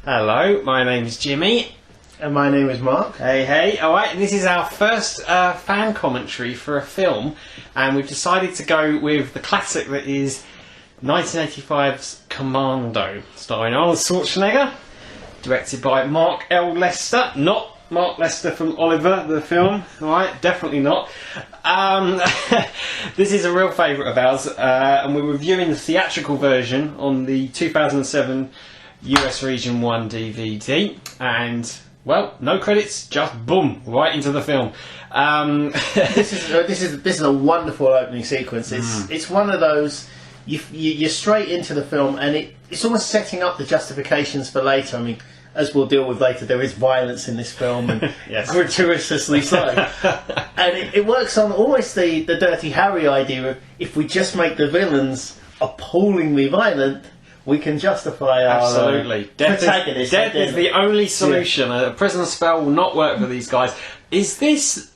Hello, my name is Jimmy. And my name is Mark. Hey, hey. Alright, this is our first fan commentary for a film, and we've decided to go with the classic that is 1985's Commando, starring Arnold Schwarzenegger, directed by Mark L. Lester, not Mark Lester from Oliver, the film, alright, definitely not. This is a real favourite of ours, and we're reviewing the theatrical version on the 2007 US Region 1 DVD, and well, no credits, just boom, right into the film. This is a wonderful opening sequence. It's one of those you're straight into the film, and it's almost setting up the justifications for later. I mean, as we'll deal with later, there is violence in this film, and yes. gratuitously so. And it works on almost the Dirty Harry idea of if we just make the villains appallingly violent, we can justify our protagonist. Death is the only solution. Yeah. A prison spell will not work for these guys. This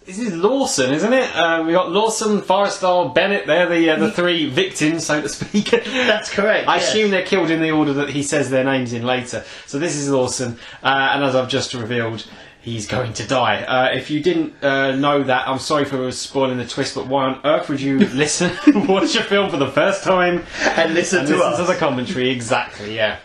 is Lawson, isn't it? We got Lawson, Forrestal, Bennett. They're the three victims, so to speak. That's correct. I assume they're killed in the order that he says their names in later. So this is Lawson, and as I've just revealed, he's going to die. If you didn't know that, I'm sorry for spoiling the twist, but why on earth would you listen, watch a film for the first time and listen to us? To the commentary? Exactly, yeah.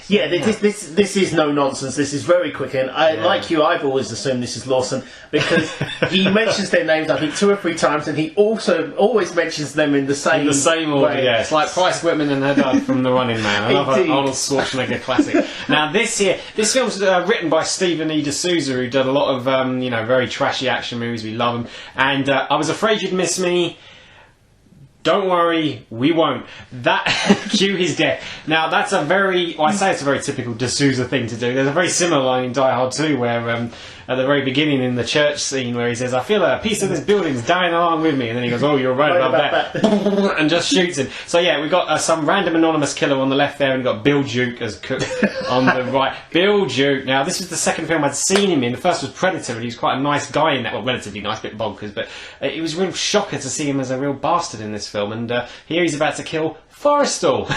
This is no nonsense. This is very quick, and like you, I've always assumed this is Lawson because he mentions their names, I think, 2 or 3 times, and he also always mentions them in the same order. way. Yeah, it's like Price Whitman and her dad from The Running Man. Another Arnold Schwarzenegger classic. Now this film's written by Stephen E. D'Souza, who did a lot of very trashy action movies. We love him, and I Was Afraid You'd Miss Me. Don't worry, we won't. That cue his death. Now that's I say it's a very typical D'Souza thing to do. There's a very similar line in Die Hard 2 where at the very beginning in the church scene where he says, "I feel a piece of this building's dying along with me," and then he goes, "Oh, you're right about that," and just shoots him. So yeah, we've got some random anonymous killer on the left there, and we've got Bill Duke as cook on the right. Bill Duke. Now this was the second film I'd seen him in. The first was Predator, and he was quite a nice guy in that. Well, relatively nice, bit bonkers, but it was a real shocker to see him as a real bastard in this film, and here he's about to kill Forrestal.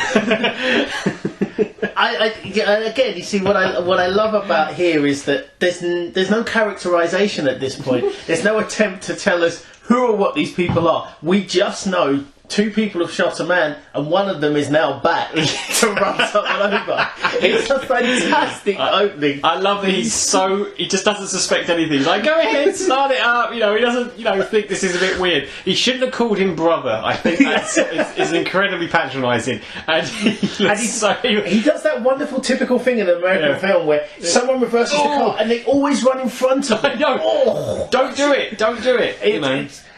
Again, you see what I love about here is that there's no characterization at this point. There's no attempt to tell us who or what these people are. We just know 2 people have shot a man, and one of them is now back to run someone over. It's a fantastic opening. I love that he just doesn't suspect anything. He's like, go ahead, start it up. He doesn't think this is a bit weird. He shouldn't have called him brother. I think it's incredibly patronising. And he does that wonderful typical thing in an American film where someone reverses the car and they always run in front of him. I know. Oh. Don't do it.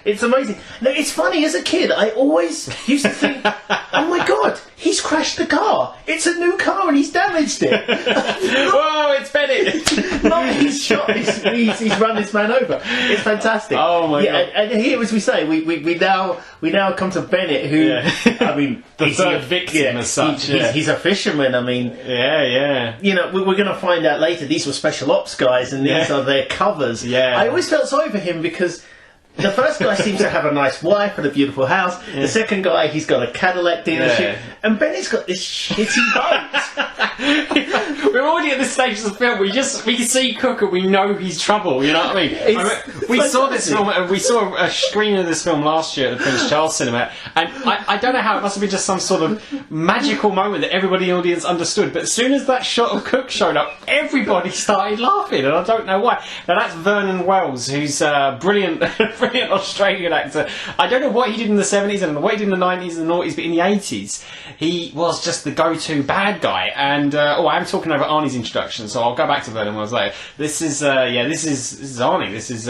It's amazing. Now, it's funny, as a kid, I always used to think, oh my god, he's crashed the car. It's a new car and he's damaged it. Whoa, it's Bennett. No, he's shot. He's run this man over. It's fantastic. Oh my god. And here, as we say, we now come to Bennett, who, I mean... the third victim as such. He's a fisherman, I mean... Yeah. We're going to find out later, these were special ops guys and these are their covers. Yeah. I always felt sorry for him because... the first guy seems to have a nice wife and a beautiful house. Yeah. The second guy, he's got a Cadillac dealership. Yeah. And Bennett's got this shitty boat. We're already at this stage of the film. We see Cook and we know he's trouble. You know what I mean? We saw this film. We saw a screening of this film last year at the Prince Charles Cinema, and I don't know how it must have been just some sort of magical moment that everybody in the audience understood. But as soon as that shot of Cook showed up, everybody started laughing, and I don't know why. Now that's Vernon Wells, who's brilliant Australian actor. I don't know what he did in the 70s and what he did in the 90s and the noughties, but in the 80s he was just the go-to bad guy. And I'm talking over Arnie's introduction, so I'll go back to Vernon Wells later. This is Arnie. This is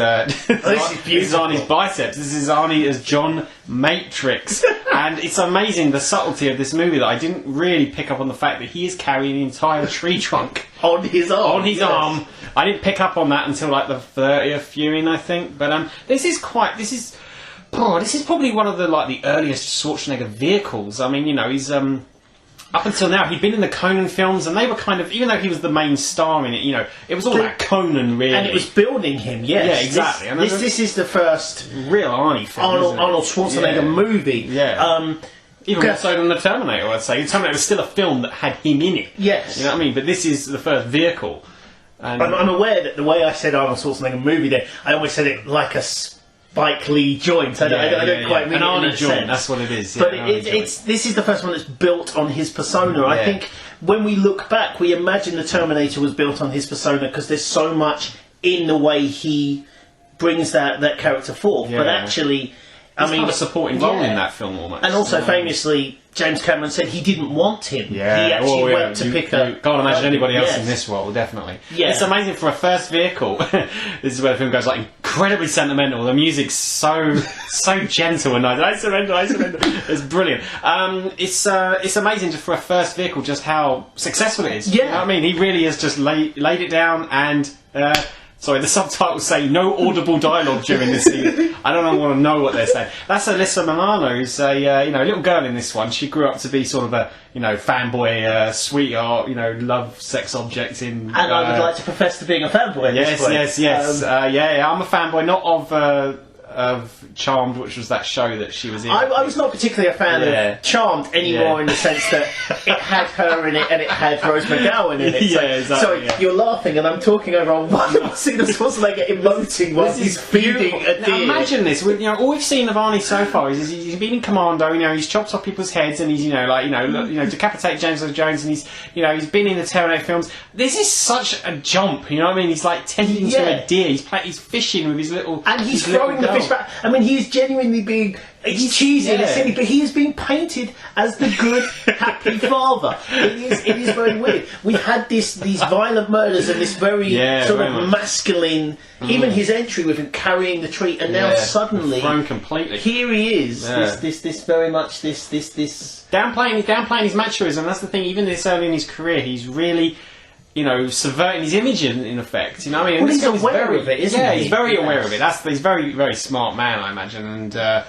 Arnie's biceps. This is Arnie as John Matrix. And it's amazing the subtlety of this movie that I didn't really pick up on the fact that he is carrying an entire tree trunk on his arm. Arm. I didn't pick up on that until like the 30th viewing, I think. But this is probably one of the earliest Schwarzenegger vehicles. I mean, he's up until now he'd been in the Conan films, and they were kind of, even though he was the main star in it, it was all about Conan, really. And it was building him, yes. Yeah, exactly. This is the first real Arnie film, Arnold Schwarzenegger movie. Yeah. Even more so than the Terminator, I'd say. The Terminator was still a film that had him in it. Yes. You know what I mean? But this is the first vehicle. And I'm aware that the way I said Arnold Schwarzenegger movie there, I always said it like a Spike Lee joint. I don't quite mean an Arnie it joint. sense. That's what it is. But this is the first one that's built on his persona. I think when we look back, we imagine the Terminator was built on his persona because there's so much in the way he brings that character forth. But actually, I mean, a supporting role in that film almost. And also, famously, James Cameron said he didn't want him. Yeah. He actually went to pick up. You can't imagine anybody else in this role, definitely. Yeah. It's amazing for a first vehicle. This is where the film goes like incredibly sentimental. The music's so gentle and nice. I surrender. It's brilliant. It's amazing just for a first vehicle just how successful it is. Yeah. You know what I mean? He really has just laid it down and. Sorry, the subtitles say no audible dialogue during this scene. I don't want to know what they're saying. That's Alyssa Milano, who's a little girl in this one. She grew up to be sort of a fanboy, sweetheart, love sex object in. And I would like to profess to being a fanboy. Yes. I'm a fanboy, not of Charmed, which was that show that she was in. I was not particularly a fan of Charmed anymore in the sense that it had her in it and it had Rose McGowan in it. So, exactly. You're laughing and I'm talking over one scene of Schwarzenegger emoting while he's feeding a deer. Now imagine this. All we've seen of Arnie so far is he's been in Commando. He's chopped off people's heads and he's decapitated James Earl Jones and he's been in the Terminator films. This is such a jump. You know what I mean? He's like tending to a deer. He's fishing with his little and he's throwing the fish back. I mean, he is genuinely being cheesy and silly, but he is being painted as the good, happy father. It is very weird. We had these violent murders and this very masculine. Even his entry with him carrying the tree, and now suddenly thrown completely. Here he is. This very much this downplaying his machoism. That's the thing. Even this early in his career, he's really. Subverting his image in effect. You know what I mean? Well, he's aware of it, isn't he? He's very aware of it. He's a very, very smart man, I imagine. And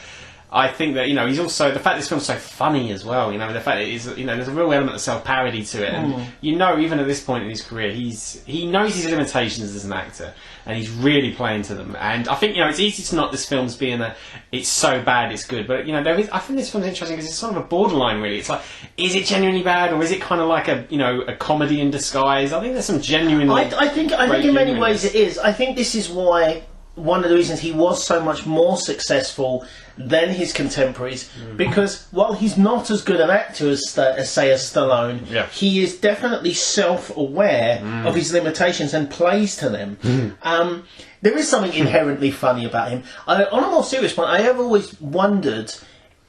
I think that, he's also... The fact this film's so funny as well, the fact that it is, there's a real element of self-parody to it. And, even at this point in his career, he knows his limitations as an actor. And he's really playing to them. And I think, it's easy to knock this film as being it's so bad, it's good. But, I think this film's interesting because it's sort of a borderline, really. It's like, is it genuinely bad or is it kind of like a comedy in disguise? I think there's some genuinely... I think in many ways it is. I think this is why... One of the reasons he was so much more successful than his contemporaries, because while he's not as good an actor as Stallone, he is definitely self-aware of his limitations and plays to them. There is something inherently funny about him. On a more serious point, I have always wondered,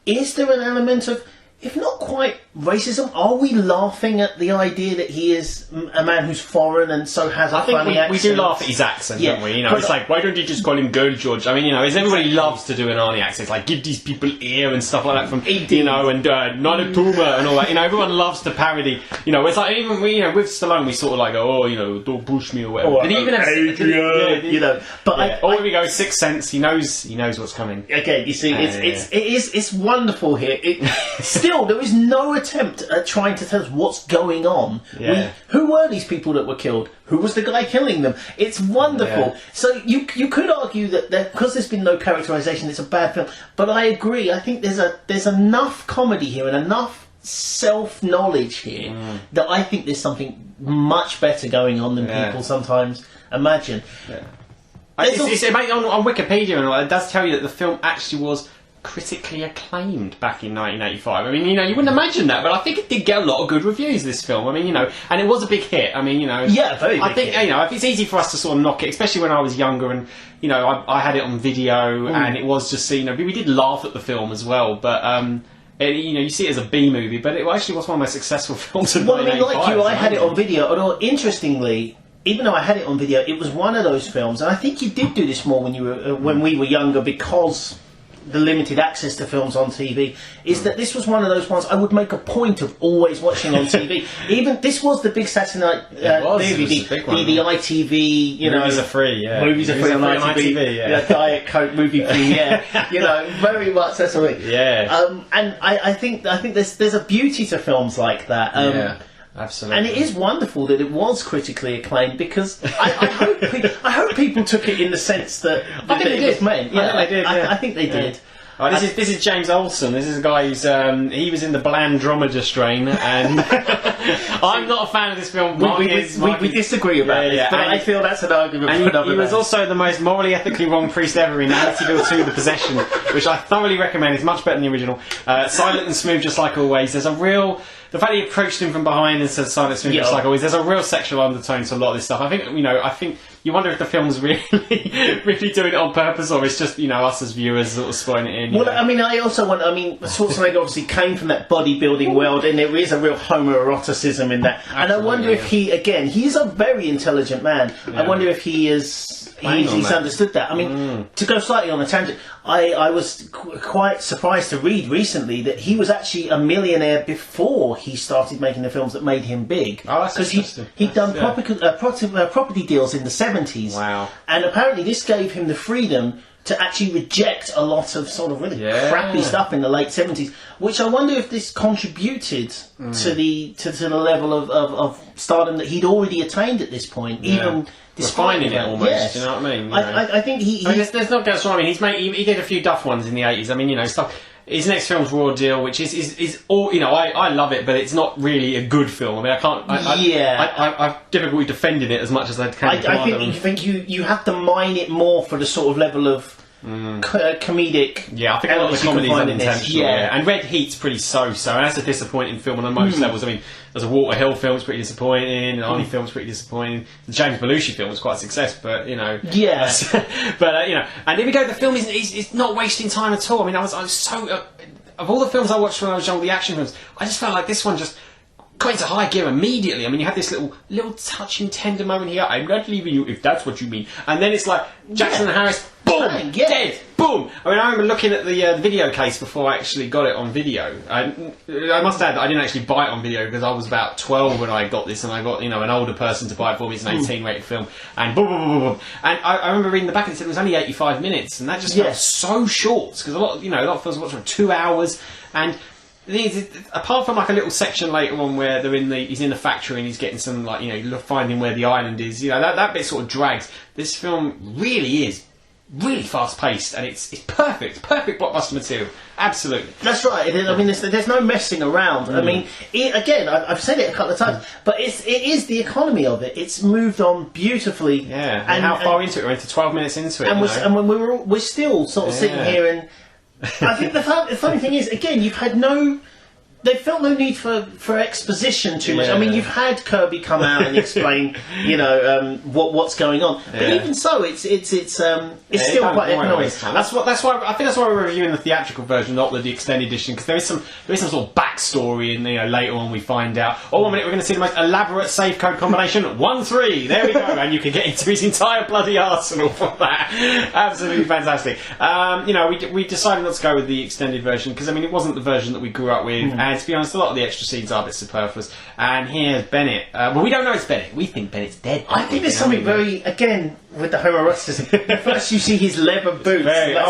is there an element of, if not quite racism, are we laughing at the idea that he is a man who's foreign and so has a funny accent? We do laugh at his accent, don't we? It's like, why don't you just call him Girl George? I mean, everybody loves to do an Arnie accent. It's like, give these people ear and stuff like that from, and not a tumor and all that. Everyone loves to parody. It's like, even with Stallone, we sort of like, don't push me or whatever. Or Adrian, But or we go Sixth Sense. He knows what's coming. Again, you see, it's wonderful here. Still, there is no attempt at trying to tell us what's going on. Who were these people that were killed? Who was the guy killing them? It's wonderful. So you could argue that because there's been no characterization, it's a bad film. But I agree. I think there's enough comedy here and enough self-knowledge here that I think there's something much better going on than people sometimes imagine. It's on Wikipedia and all that, it does tell you that the film actually was critically acclaimed back in 1985. I mean, you wouldn't imagine that, but I think it did get a lot of good reviews, this film. I mean, and it was a big hit. I mean, very big hit. It's easy for us to sort of knock it, especially when I was younger and, I had it on video and it was just, we did laugh at the film as well, but, you see it as a B movie, but it actually was one of the most successful films of 1985. Well, I mean, like you, I had it on video, although, interestingly, even though I had it on video, it was one of those films, and I think you did do this more when we were younger, because the limited access to films on TV, is that this was one of those ones I would make a point of always watching on TV. Even this was the big Saturday night movie, the ITV, movies are free, movies are free on ITV, Diet Coke movie premiere, very much that's what and I think there's a beauty to films like that. Absolutely. And it is wonderful that it was critically acclaimed, because I hope people took it in the sense that it was meant. I think they did. I think they did. Oh, this is James Olsen. This is a guy who's he was in the Blandromeda Strain, and I'm not a fan of this film. We disagree about this, but I feel that's an argument for another. He was also the most morally, ethically wrong priest ever in Amityville 2: The Possession, which I thoroughly recommend. It's much better than the original. Silent and smooth, just like always. There's a real. The fact he approached him from behind and said silent, smooth, just like always. There's a real sexual undertone to a lot of this stuff. I think you wonder if the film's really doing it on purpose, or it's just us as viewers sort of spoiling it in. Well, I mean, Schwarzenegger obviously came from that bodybuilding world, and there is a real homoeroticism in that. Absolutely, and I wonder if he's a very intelligent man. Yeah. I wonder if he's understood that. I mean, to go slightly on a tangent, I was quite surprised to read recently that he was actually a millionaire before he started making the films that made him big. Oh, that's interesting. He'd done property deals in the 70s. Wow. And apparently this gave him the freedom to actually reject a lot of sort of really crappy stuff in the late 70s, which I wonder if this contributed to the level of stardom that he'd already attained at this point, even despite refining it almost. Yes. Do you know what I mean? I think there's not going wrong. I mean, he did a few Duff ones in the 80s. I mean, stuff. His next film's Raw Deal, which is all I love it, but it's not really a good film. I mean, I can't. I've difficulty defending it as much as I can. I think you have to mine it more for the sort of level of comedic. Yeah, I think a lot of the comedy is unintentional. Yeah, and Red Heat's pretty so-so, and that's a disappointing film on most levels. I mean, there's a Walter Hill film's pretty disappointing, an Arnie film's pretty disappointing. The James Belushi film was quite a success, but yeah. But and here we go. The film is not wasting time at all. I mean, I was so of all the films I watched when I was young, the action films, I just felt like this one just got into high gear immediately. I mean, you had this little touching, tender moment here. I'm not leaving you if that's what you mean. And then it's like Jackson and Harris, boom, dead, boom. I mean, I remember looking at the video case before I actually got it on video. I must add that I didn't actually buy it on video because I was about 12 when I got this, and I got an older person to buy it for me. It's an 18-rated film, and boom, boom, boom, boom. And I remember reading the back and it said it was only 85 minutes, and that just felt so short because a lot of films are watching 2 hours and. Apart from like a little section later on where he's in the factory and he's getting some finding where the island is, that bit sort of drags. This film really is really fast paced and it's perfect blockbuster material. Absolutely, that's right. I mean, there's no messing around. I mean, I've said it a couple of times, but it is the economy of it. It's moved on beautifully. Yeah, and how far into it? We're into 12 minutes into it, and when we're still sort of sitting here and. I think the funny thing is, again, they felt no need for exposition too much. I mean, you've had Kirby come out and explain, what's going on. But even so, it's still quite economic. That's why we're reviewing the theatrical version, not the extended edition, because there is some sort of backstory, and later on we find out. Oh, 1 minute, we're going to see the most elaborate safe code combination. 1-3. There we go, and you can get into his entire bloody arsenal from that. Absolutely fantastic. We decided not to go with the extended version because it wasn't the version that we grew up with. And to be honest, a lot of the extra scenes are a bit superfluous. And here's Bennett. Well, we don't know it's Bennett. We think Bennett's dead. I think there's something very, again, with the homoeroticism. First you see his leather boots. That's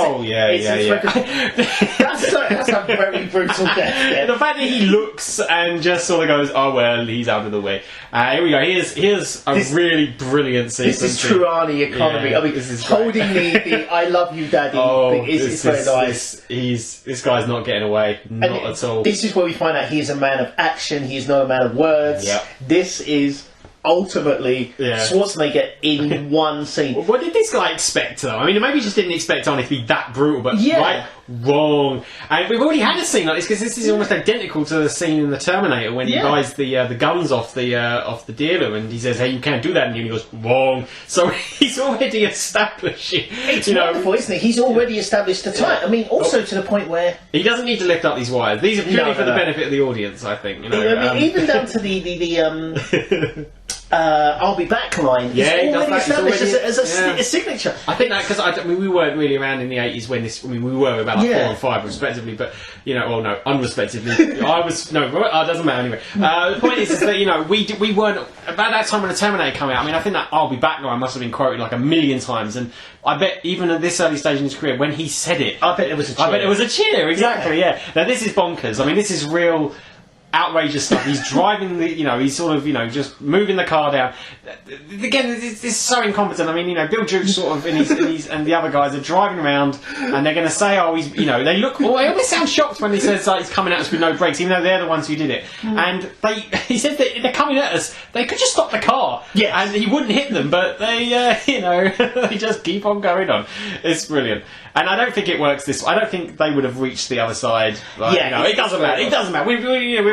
a very brutal death. Yeah. The fact that he looks and just sort of goes, oh, well, he's out of the way. Here we go. Here's a really brilliant sequence. This is true Arnie economy. I mean, holding the I love you, daddy thing is very nice. This guy's not getting away. Not at all. This is where we find out he is a man of action. He is not a man of words. Yep. This is ultimately Schwarzenegger in one scene. Well, what did this guy expect though? I mean, maybe he just didn't expect Arnie to be that brutal, but right, wrong. And we've already had a scene like this because this is almost identical to the scene in the Terminator when he buys the guns off the dealer and he says, "Hey, you can't do that," and he goes, "Wrong." So he's already establishing. It's wonderful, isn't it? He's already established the type. I mean, also to the point where he doesn't need to lift up these wires. These are purely for the benefit of the audience, I think. Even down to the I'll be back line. Yeah, it's already established as a signature. I think that because we weren't really around in the 80s when this. I mean, we were about 4 and 5 respectively, but unrespectively. I was it doesn't matter anyway. The point is that we weren't about that time when the Terminator came out. I mean, I think that "I'll be back" line must have been quoted like 1,000,000 times, and I bet even at this early stage in his career, when he said it, I bet there was a cheer. Exactly. Yeah. Now this is bonkers. I mean, this is real. outrageous stuff. He's driving he's sort of, just moving the car down. Again, this is so incompetent. I mean, Bill Duke's sort of in his and the other guys are driving around, and they're going to say, oh, he's, they look, they always sound shocked when he says he's coming at us with no brakes, even though they're the ones who did it. And he said that they're coming at us. They could just stop the car, and he wouldn't hit them, but they, they just keep on going on. It's brilliant. And I don't think it works this way. I don't think they would have reached the other side. It doesn't matter. It doesn't matter. We're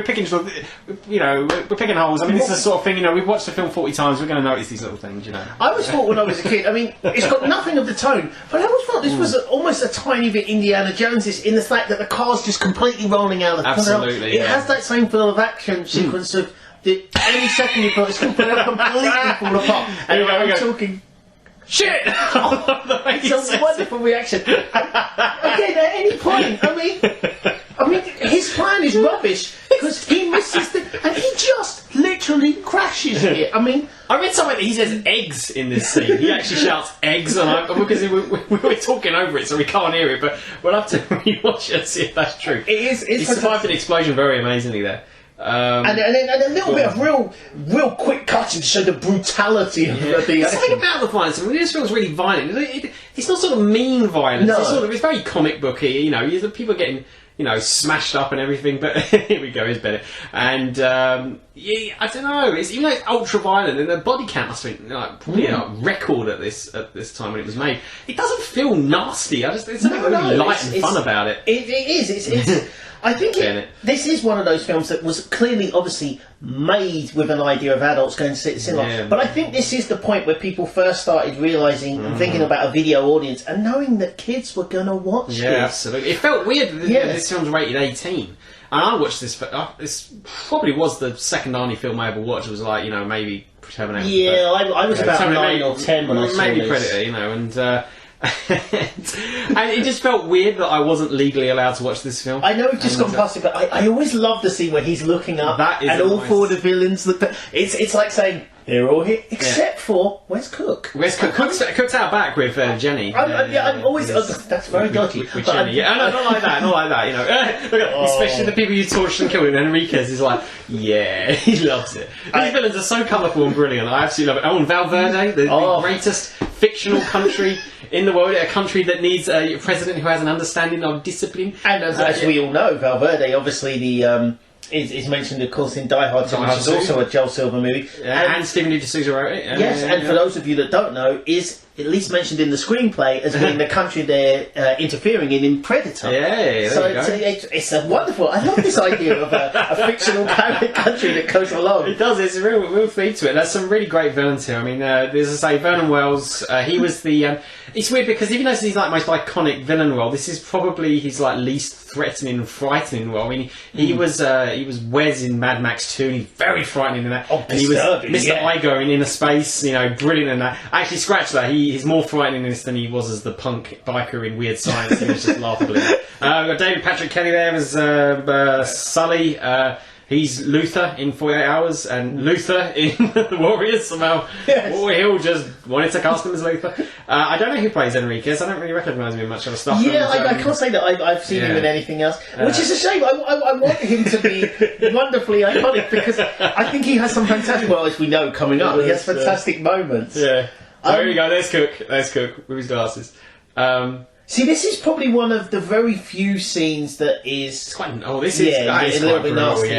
picking, we're picking holes. I mean, this is the sort of thing. We've watched the film 40 times. We're going to notice these little things. I always thought when I was a kid. I mean, it's got nothing of the tone, but I always thought this was almost a tiny bit Indiana Jones in the fact that the car's just completely rolling out of the tunnel. Absolutely. It has that same feel of action sequence of any second you put, it's going to completely fall apart. And I'm talking. Shit! It's a wonderful reaction. Again, at any point, I mean, his plan is rubbish because he misses and he just literally crashes it. I read somewhere that he says eggs in this scene. He actually shouts eggs, because we're talking over it, so we can't hear it. But we'll have to rewatch it and see if that's true. He survived an explosion very amazingly there. And a little bit of real quick cutting to show the brutality of the There's something about the violence. I mean, this feels really violent. It's not sort of mean violence. No. It's very comic booky. People are getting smashed up and everything. But here we go. Here's better. And I don't know. Even though it's ultra violent, and the body count must have been probably a record at this time when it was made. It doesn't feel nasty. There's something really light and fun about it. It is. It's I think this is one of those films that was clearly, obviously, made with an idea of adults going to sit in the cinema. Yeah. But I think this is the point where people first started realising and thinking about a video audience and knowing that kids were going to watch this. Yeah, absolutely. It felt weird that this film's rated 18. And I watched this, this probably was the second Arnie film I ever watched. It was like, maybe Terminator. Yeah, I was about 9 or 10 when I saw maybe this. Predator, and it just felt weird that I wasn't legally allowed to watch this film. I know we've just gone past it, but I always love the scene when he's looking up and all four of the villains look. It's like saying they're all here except for where's Cook? Where's Cook? Cook's out back with Jenny. I'm always that's very dodgy. With Jenny, not like that. Look at, especially the people you tortured and killed. And Enriquez is like, he loves it. These villains are so colourful and brilliant. I absolutely love it. Oh, and Valverde, the greatest fictional country in the world, a country that needs a president who has an understanding of discipline. And as we all know, Valverde, obviously is mentioned, of course, in Die Hard 2, which is also a Joel Silver movie. And Stephen E. D'Souza wrote it. And for those of you that don't know, is at least mentioned in the screenplay as being the country they're interfering in Predator. It's a wonderful. I love this idea of a fictional country that goes along. It does. It's a real feed to it. There's some really great villains here. I mean, as I say, Vernon Wells. He was the. It's weird because even though he's like most iconic villain role, this is probably his least threatening and frightening role. I mean, he was Wes in Mad Max 2, and he's very frightening in that. And he was Mr. Igo in Inner Space. Brilliant in that. I actually scratched that. He's more frightening in this than he was as the punk biker in Weird Science. He was just laughable. We've got David Patrick Kelly there as Sully. He's Luther in 48 Hours, and Luther in The Warriors. Somehow, Hill just wanted to cast him as Luther. I don't know who plays Enriquez. I don't really recognise him in much other stuff. I can't say that I've seen him in anything else, which is a shame. I want him to be wonderfully iconic because I think he has some fantastic. Well, as we know, coming up, he has fantastic moments. Yeah. There you go. There's Cook with his glasses. See, this is probably one of the very few scenes that is. It's quite. Oh, this is. Yeah, it's a little bit nasty.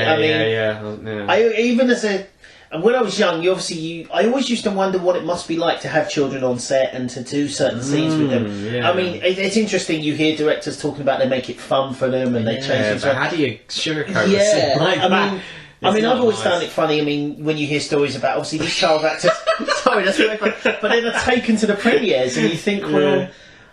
Even as when I was young, I always used to wonder what it must be like to have children on set and to do certain scenes with them. Yeah. I mean, it's interesting. You hear directors talking about they make it fun for them and they change things. But how do you sugarcoat a scene like that? I've always found it funny. I mean, when you hear stories about obviously these child actors, sorry, that's really funny, but then they're taken to the premieres, and you think, well,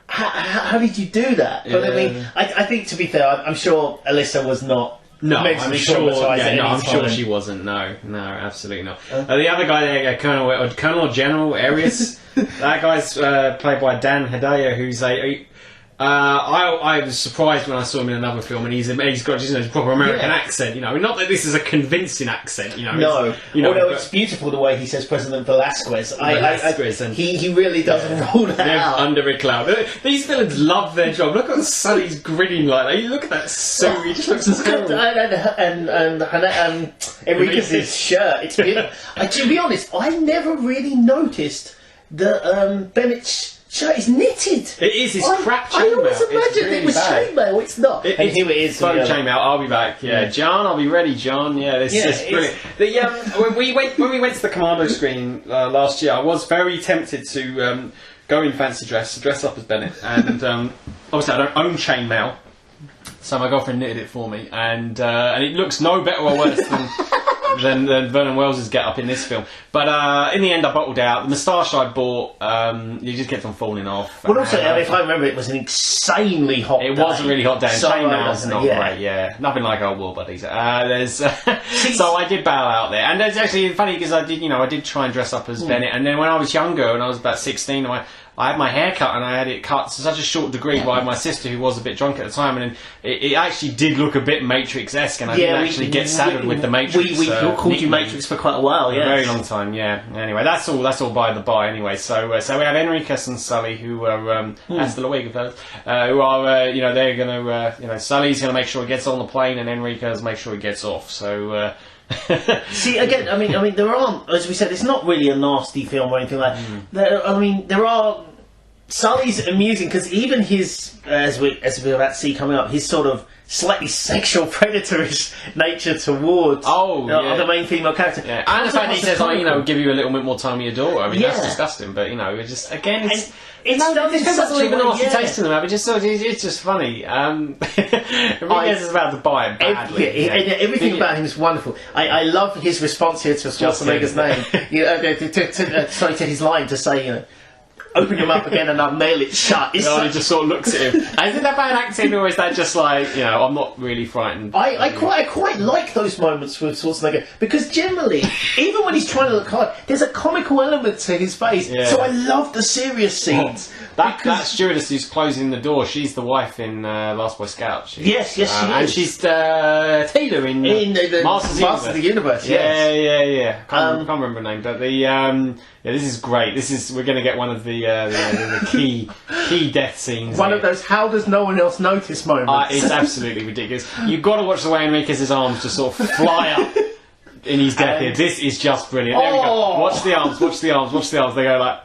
how did you do that? But I mean, I think to be fair, I'm sure Alyssa was not. No, I'm sure she wasn't. No, absolutely not. The other guy there, Colonel or General Arias, that guy's played by Dan Hedaya, who's I was surprised when I saw him in another film, and he's got his proper American accent. Not that this is a convincing accent. No. Although it's beautiful the way he says President Velasquez. He really does roll that out. Under a cloud. These villains love their job. Look at Sully's grinning like that. Look at that suit. He just looks terrible. And Enriquez's shirt. It's beautiful. To be honest, I never really noticed that Bennett's shirt is knitted. It is. It's crap chainmail. I always imagined it was chainmail. It's not. And here it is. Chainmail. I'll be back. Yeah, John, I'll be ready. John. Yeah, this is brilliant. When we went to the Commando screening last year, I was very tempted to go in fancy dress up as Bennett, and obviously I don't own chainmail, so my girlfriend knitted it for me, and it looks no better or worse than Vernon Wells' get up in this film. But in the end I bottled out. The moustache I bought, you just kept on falling off. Well, also, if I remember, it was an insanely hot day. It was a really hot day. Chainmail's not great, Nothing like old war buddies. So I did bail out there. And it's actually funny because I did try and dress up as Bennett. And then when I was younger, when I was about 16, I had my hair cut, and I had it cut to such a short degree by my sister, who was a bit drunk at the time, and it actually did look a bit Matrix-esque, and I didn't actually get saddled with the Matrix. We called you Matrix for quite a while, a very long time, yeah. Anyway, that's all by the by. Anyway, so we have Enriquez and Sully, who are hasta luego, fellas, who are they're gonna Sully's gonna make sure he gets on the plane, and Enriquez make sure he gets off. So. See, again, I mean, there aren't, as we said, it's not really a nasty film or anything like that. There are. Sully's amusing because even his, as we're about to see coming up, his sort of slightly sexual predatorish nature towards the main female character. Yeah. And the fact that he says, give you a little bit more time with your daughter. I mean, that's disgusting, but it's just, again, this doesn't leave a nasty taste in the mouth. It's just funny. It really is about to buy it badly. Everything about him is wonderful. I love his response here to Schwarzenegger's name. To his line to say, open him up again and I'll nail it shut. He just sort of looks at him. Is it that bad acting, or is that just like, I'm not really frightened? I quite like those moments with Schwarzenegger, because generally, even when he's trying to look hard, there's a comical element to his face. Yeah. So I love the serious scenes. That stewardess who's closing the door, she's the wife in Last Boy Scout. Yes, she is. And she's Taylor in the Masters of the Universe. Yeah. Can't remember her name, but this is great. We're going to get one of the key death scenes. One of those how does no one else notice moments. It's absolutely ridiculous. You've got to watch the way Enriquez's arms just sort of fly up in his death here. This is just brilliant. There we go. Watch the arms. They go like...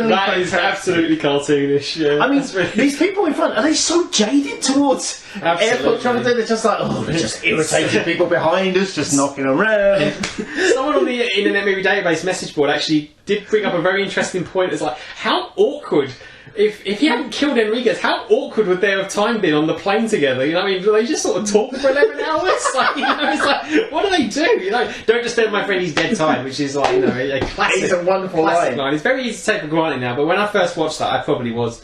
That is absolutely cartoonish. Yeah. I mean, these people in front, are they so jaded towards airport travel? They're just like, they're just irritated people behind us, just knocking around. Someone on the Internet Movie Database message board actually did bring up a very interesting point. It's like, how awkward. If he hadn't killed Enriquez, how awkward would their time been on the plane together? Do they just sort of talk for 11 hours? It's like, what do they do? Don't disturb my friend, he's dead time, which is like, a classic. It's a wonderful line. It's very easy to take for granted now, but when I first watched that, I probably was,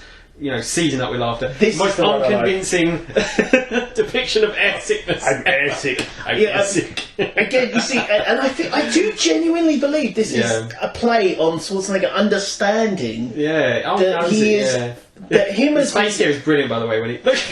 seizing up with laughter. This most unconvincing depiction of air sickness. I'm air sick. Again, you see, and I do genuinely believe this is a play on Schwarzenegger understanding that he is. That him as his face here is brilliant, by the way. When what is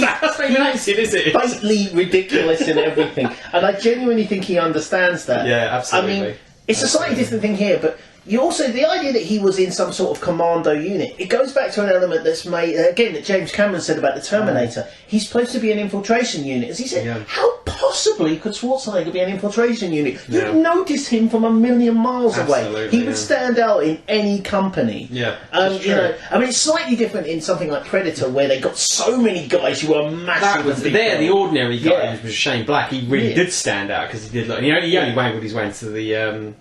that? That's not even acting, is it? Faintly ridiculous in everything, and I genuinely think he understands that. Yeah, absolutely. I mean, it's a slightly different thing here, but. You also, the idea that he was in some sort of commando unit, it goes back to an element that's made, again, that James Cameron said about the Terminator. He's supposed to be an infiltration unit. As he said, how possibly could Schwarzenegger be an infiltration unit? You'd notice him from a million miles away. He would stand out in any company. Yeah, it's slightly different in something like Predator, where they got so many guys who are massive. That was the ordinary guy, which was Shane Black. He really did stand out, because he did. He only wangled his way into the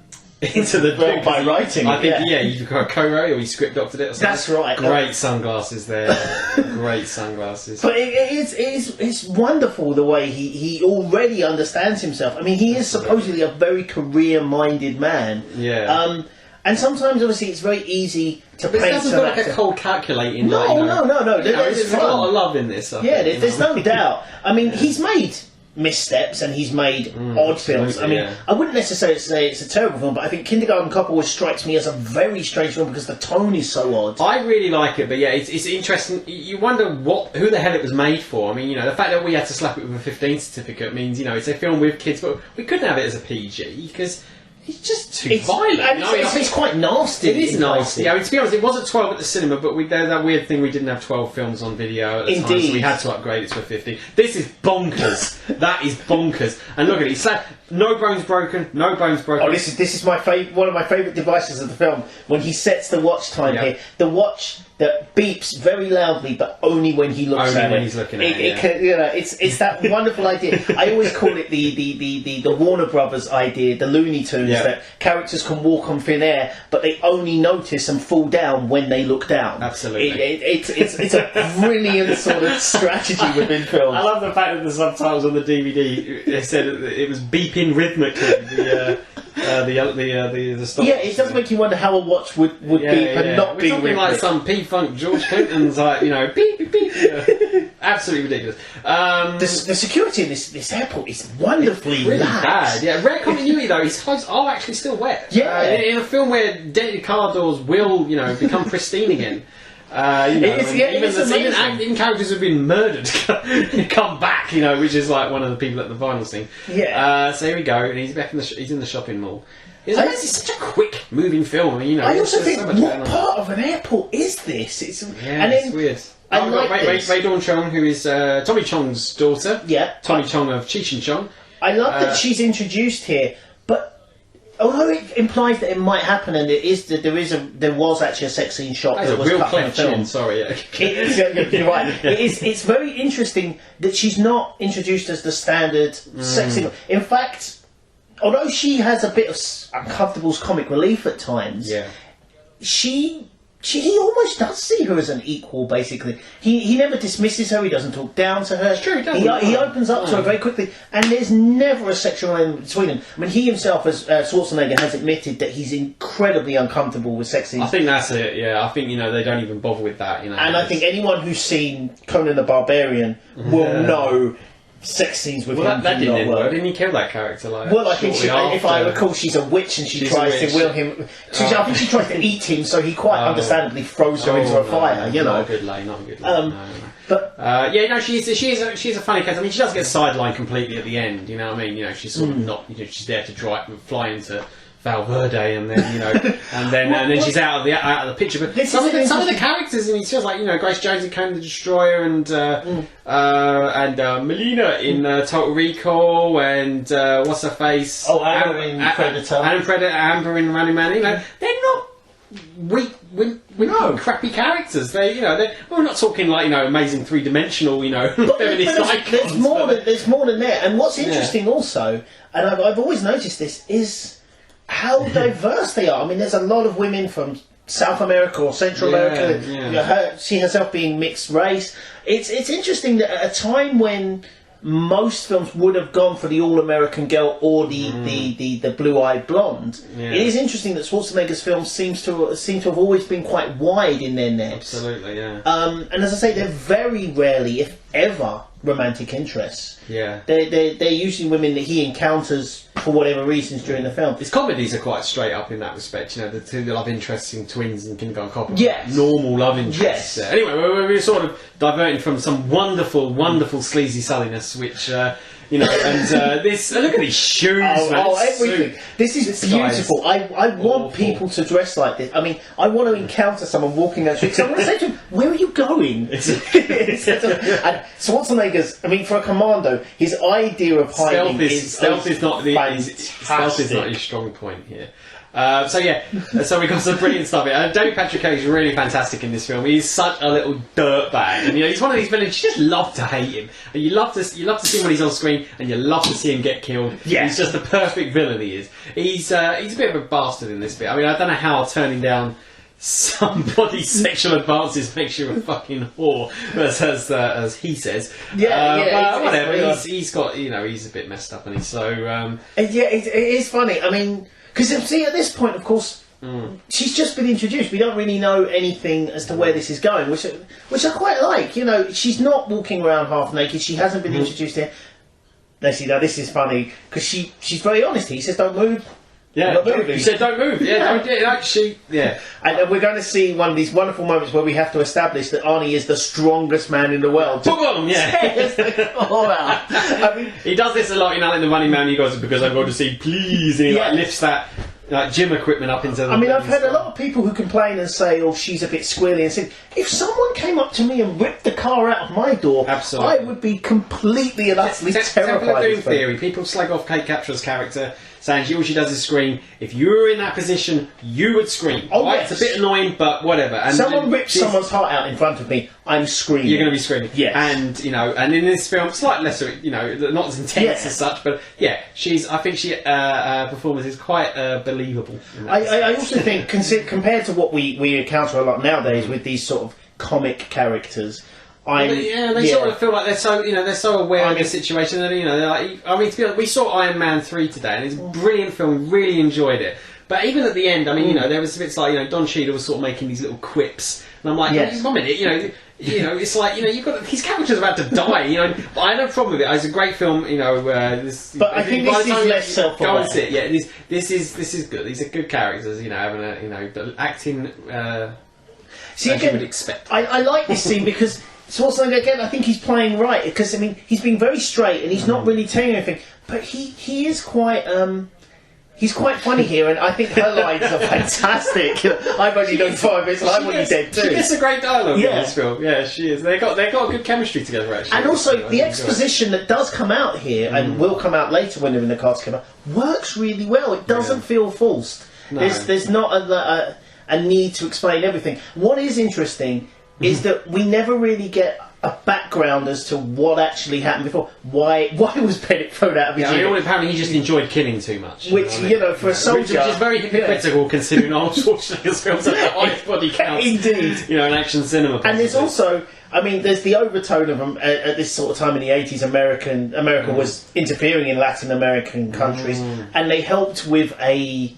by writing. I think you co-wrote or you script doctored it or something. That's right. Great sunglasses there. Great sunglasses. But it's wonderful the way he already understands himself. I mean, he is supposedly a very career-minded man. Yeah. And sometimes, obviously, it's very easy to paint. It doesn't feel like a cold calculating. No. There's a lot of love in this. There's no doubt. I mean, he's made missteps and he's made odd films. I mean, I wouldn't necessarily say it's a terrible film, but I think Kindergarten Cop always strikes me as a very strange film because the tone is so odd. I really like it, but yeah, it's interesting. You wonder who the hell it was made for. I mean, you know, the fact that we had to slap it with a 15 certificate means, you know, it's a film with kids, but we couldn't have it as a PG because it's just too violent. And it's quite nasty. It is nasty. I mean, to be honest, it was at 12 at the cinema, but there's that weird thing, we didn't have 12 films on video at the time, so we had to upgrade it to a 15. This is bonkers. That is bonkers. And look at it. No bones broken. No bones broken. Oh, this is my one of my favourite devices of the film. When he sets the watch time here, the watch that beeps very loudly, but only when he looks at it. Only when he's looking at it. You know, it's that wonderful idea. I always call it the Warner Brothers idea, the Looney Tunes, that characters can walk on thin air, but they only notice and fall down when they look down. Absolutely. It's a brilliant sort of strategy within films. I love the fact that the subtitles on the DVD it said it was beeping rhythmically. The stop. Yeah, it does make you wonder how a watch would beep and not be something like some P-Funk George Clinton's, like, you know, beep beep beep. Absolutely ridiculous. The security in this airport is wonderfully really lax. bad. Yeah, rare continuity though. His clothes are actually still wet. Yeah, in a film where dented car doors will, you know, become pristine again. You know, even characters who've been murdered come back, you know, which is like one of the people at the vinyl scene. Yeah. So here we go, and he's back he's in the shopping mall. It's such a quick moving film. I mean, you know, I also think, what part of an airport is this? It's weird. I like Ray Dawn Chong, who is Tommy Chong's daughter. Yeah. Tommy Chong of Cheech and Chong. I love that she's introduced here, but although it implies that it might happen, and there was actually a sex scene shot that was cut from the film. Sorry, you're right. It's very interesting that she's not introduced as the standard sex scene. In fact, although she has a bit of uncomfortable comic relief at times, he almost does see her as an equal, basically. He never dismisses her, he doesn't talk down to her. It's true, he opens up to her very quickly, and there's never a sexual element between them. I mean, he himself, as Schwarzenegger, has admitted that he's incredibly uncomfortable with sex scenes. I think that's it, yeah. I think, you know, they don't even bother with that, you know. And I think anyone who's seen Conan the Barbarian will know sex scenes with him. That didn't end well. Didn't he kill that character? I think if I recall, she's a witch and she tries to will him. I think she tries to eat him, so he quite understandably throws her into a fire. You know, not a good lay. But she's a funny character. I mean, she does get sidelined completely at the end. You know what I mean? You know, she's sort of not. You know, she's there to fly into Valverde, and then, you know, and then she's out of the picture. But some of the characters, I mean, it's just like, you know, Grace Jones in Conan the Destroyer, and Melina in Total Recall, and what's her face? Amber in Predator. Amber in Running Man. You know, they're not weak, crappy characters. We're not talking like, you know, amazing three-dimensional, you know, feminist icons. There's more than that. And what's interesting also, and I've always noticed this, is how diverse they are. I mean, there's a lot of women from South America or Central America. You know, she herself being mixed race. It's interesting that at a time when most films would have gone for the all-American girl or the blue-eyed blonde, it is interesting that Schwarzenegger's films seem to have always been quite wide in their nets. Absolutely, yeah. And as I say, they're very rarely, if ever, romantic interests. Yeah. They're usually women that he encounters for whatever reasons during the film. His comedies are quite straight up in that respect. You know, the two love interests in Twins and Kindergarten Cop. Yes. Normal love interests. Yes. Anyway, we're sort of diverting from some wonderful, wonderful sleazy silliness, which, you know, and this... look at these shoes, man. Everything. This is beautiful. I want people to dress like this. I mean, I want to encounter someone walking down the street. So I want to say to him, where are you going? And Schwarzenegger's... I mean, for a commando, his idea of hiding stealth is not his strong point here. So we got some brilliant stuff here. David Patrick Kelly is really fantastic in this film. He's such a little dirtbag, and you know, he's one of these villains. You just love to hate him, and you love to see him when he's on screen, and you love to see him get killed. Yeah. He's just the perfect villain. He is. He's a bit of a bastard in this bit. I mean, I don't know how turning down somebody's sexual advances makes you a fucking whore, as he says. But whatever. He's got, you know, he's a bit messed up, and he's so. It is funny. I mean. Because, see, at this point, of course, she's just been introduced. We don't really know anything as to where this is going, which I quite like. You know, she's not walking around half naked. She hasn't been introduced here. they see, now this is funny, because she's very honest. He says, don't move. Yeah, you said don't move. Yeah, don't actually. Yeah, and we're going to see one of these wonderful moments where we have to establish that Arnie is the strongest man in the world. Boom! Yeah. I mean, he does this a lot in Alan the Money Man. He goes, because I'm going to say please, and he like, lifts that like gym equipment up into the... I mean, I've heard a lot of people who complain and say, oh, she's a bit squirrely, and say, if someone came up to me and ripped the car out of my door, absolutely, I would be completely and utterly terrified. Temple of Doom theory. People slag off Kate Capshaw character, saying all she does is scream. If you were in that position, you would scream. Oh, right? yes. It's a bit annoying, but whatever. And someone rips someone's heart out in front of me, I'm screaming. You're going to be screaming. Yes. And, you know, and in this film, slightly lesser, you know, not as intense as such, but yeah, I think her performance is quite believable. I also think, compared to what we encounter a lot nowadays with these sort of comic characters, they sort of feel like they're so aware of the situation, and you know, they're like, I mean, to be honest, we saw Iron Man 3 today, and it's a brilliant film. Really enjoyed it. But even at the end, I mean, you know, there was bits like, you know, Don Cheadle was sort of making these little quips, and I'm like, one minute, you know, it's like, you know, you've got these characters about to die, you know. But I had no problem with it. It's a great film, you know. But I think this is less self-aware. Go and see it. Yeah, this is good. These are good characters, you know, having a, you know, but acting as you would expect. I like this scene because Schwarzenegger, again, I think he's playing right, because I mean, he's being very straight and he's not really telling anything, but he is quite. He's quite funny here, and I think her lines are fantastic. I've only known 5 minutes, and I'm only dead too. She gets a great dialogue in this film. Yeah, she is. They got a good chemistry together, actually. And also, the exposition that does come out here, and will come out later when they're in the cast come out, works really well. It doesn't feel forced. No. There's not a need to explain everything. What is interesting is that we never really get a background as to what actually happened before. Why was Bennett thrown out of his unit? Apparently he just enjoyed killing too much. Which, you know, for a soldier... Which is very hypocritical considering Arnold Schwarzenegger's films have the highest body count. Indeed. You know, in action cinema. Possibly. And there's also... I mean, there's the overtone of at this sort of time in the 80s, America was interfering in Latin American countries, and they helped with a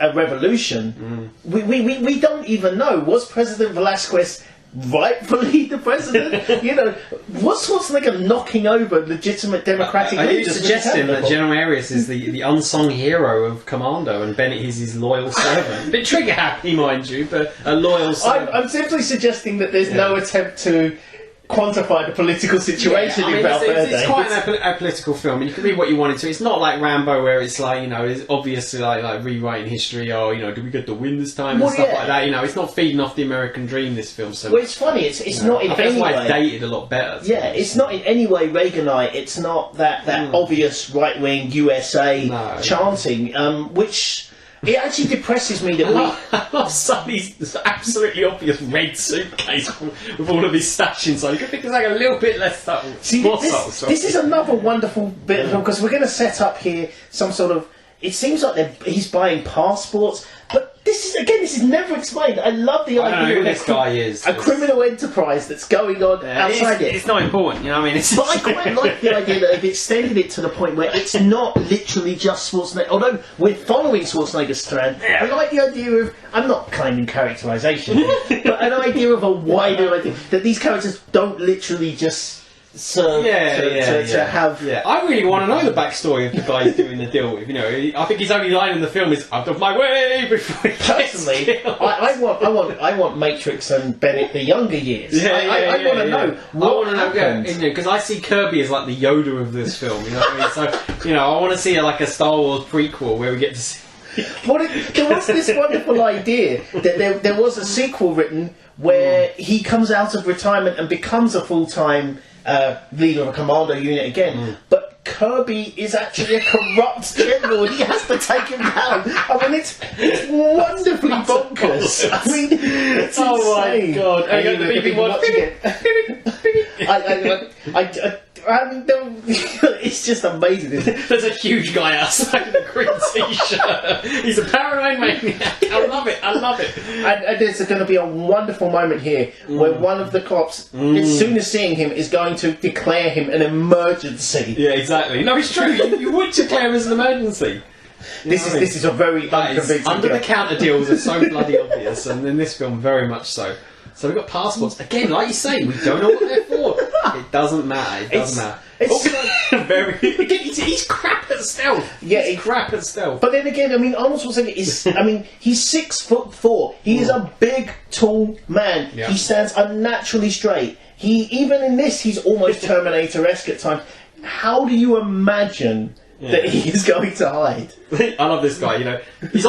revolution. We don't even know. Was President Velasquez rightfully the president? You know, was Schwarzenegger knocking over legitimate democratic leaders? Are you suggesting that General Arias is the unsung hero of Commando and Bennett is his loyal servant? A bit trigger happy, mind you, but a loyal servant. I'm simply suggesting that there's no attempt to quantify the political situation in Val Verde. It's quite a political film, and you can read what you want into it. It's not like Rambo, where it's like, you know, it's obviously like rewriting history, or, you know, do we get the win this time, and stuff like that. You know, it's not feeding off the American dream, this film. So, well, it's funny. It's not in any way. It's dated a lot better. Yeah, it's not in any way Reaganite. It's not that obvious right wing USA chanting, which. It actually depresses me that I love Sonny's absolutely obvious red suitcase with all of his stash inside. You could think it's like a little bit less subtle. See, this is another wonderful bit of film, because we're going to set up here some sort of... It seems like he's buying passports, but this is never explained. I love the idea I don't know who this guy is. A criminal enterprise that's going on outside it. It's not important, you know what I mean? But I quite like the idea that they've extended it to the point where it's not literally just Schwarzenegger. Although we're following Schwarzenegger's strand, I like the idea of... I'm not claiming characterisation, but an idea of a wider idea that these characters don't literally just... to have... Yeah, I really want to know the backstory of the guy he's doing the deal with. You know, I think his only line in the film is "I've done my way" before he personally, gets killed. I want Matrix and Bennett the younger years. I want to know what happened. Because I see Kirby as like the Yoda of this film. You know what I mean? So, you know, I want to see like a Star Wars prequel where we get to see. There was this wonderful idea that there was a sequel written where he comes out of retirement and becomes a full-time leader of a commando unit again, but Kirby is actually a corrupt general and he has to take him down. I mean, it's wonderfully bonkers. I mean, it's insane. My god! I got the BB one. It's just amazing. There's a huge guy outside in a green t-shirt. He's a paranoid maniac. I love it. And there's going to be a wonderful moment here where one of the cops, as soon as seeing him, is going to declare him an emergency. Yeah, exactly. No, it's true. You would declare him as an emergency. This is a very unconvincing... Under the counter deals are so bloody obvious, and in this film, very much so. So we've got passports. Again, like you say, we don't know what they're for. It doesn't matter. It doesn't matter. He's crap at stealth. Yeah, he's crap at stealth. But then again, I mean, Arnold Schwarzenegger is. I mean, he's 6'4". He is a big, tall man. Yeah. He stands unnaturally straight. Even in this, he's almost Terminator-esque at times. How do you imagine that he is going to hide? I love this guy. You know,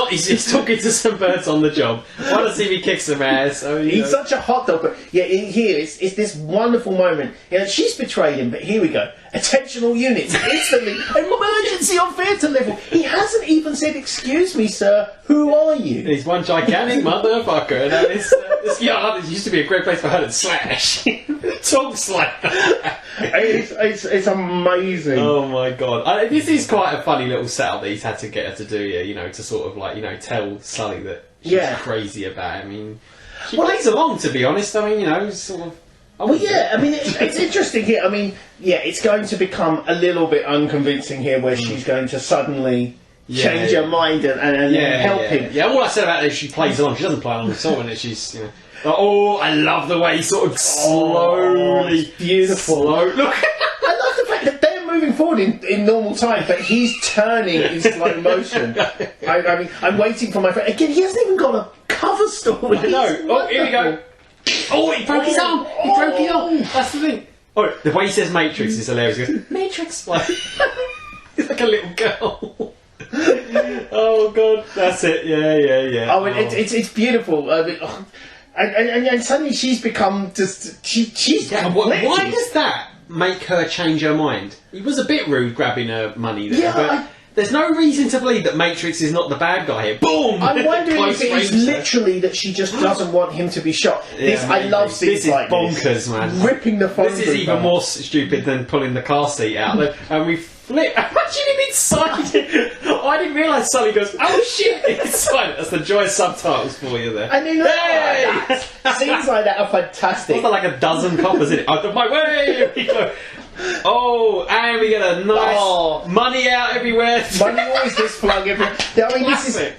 he's talking to some birds on the job. Want to see me kick some ass? He's such a hot dog. But yeah, here it's this wonderful moment. You know, she's betrayed him, but here we go. Attentional units, instantly, emergency on theatre level. He hasn't even said, "Excuse me, sir, who are you?" He's one gigantic motherfucker. And it used to be a great place for her to slash. Tongue slap. It's amazing. Oh my god! This is quite a funny little setup that he's had to get her to do here. You know, to sort of like tell Sully that she's crazy about it. I mean, she plays along, to be honest. I mean, sort of. Well, yeah, I mean, it's interesting here. I mean, yeah, it's going to become a little bit unconvincing here where she's going to suddenly change her mind and help him. Yeah, all I said about it is she plays along. She doesn't play along at all, and she's, oh, I love the way he sort of slowly... beautiful. Look. I love the fact that they're moving forward in normal time, but he's turning in slow motion. I mean, I'm waiting for my friend. Again, he hasn't even got a cover story. No. Oh, here we go. Oh, he broke his arm! He broke his arm! That's the thing. Oh, the way he says Matrix is hilarious. He goes, Matrix! Like, he's like a little girl. Oh, God. That's it. Yeah. Oh, and it's beautiful. I mean, and suddenly she's become just... She's why does that make her change her mind? He was a bit rude grabbing her money there, but... There's no reason to believe that Matrix is not the bad guy here. Boom! I'm wondering if it is literally that she just doesn't want him to be shot. I love scenes like bonkers, this. Man. Ripping the phone. This is even more stupid than pulling the car seat out. And we flip. Imagine him inside. I didn't realise Sully goes, oh shit, inside. That's the joy of subtitles for you there. I mean, scenes like that are fantastic. There's like a dozen coppers in it. Out of my way! Here we go. Oh, and we get a nice money out everywhere. Money always gets flung everywhere. I mean,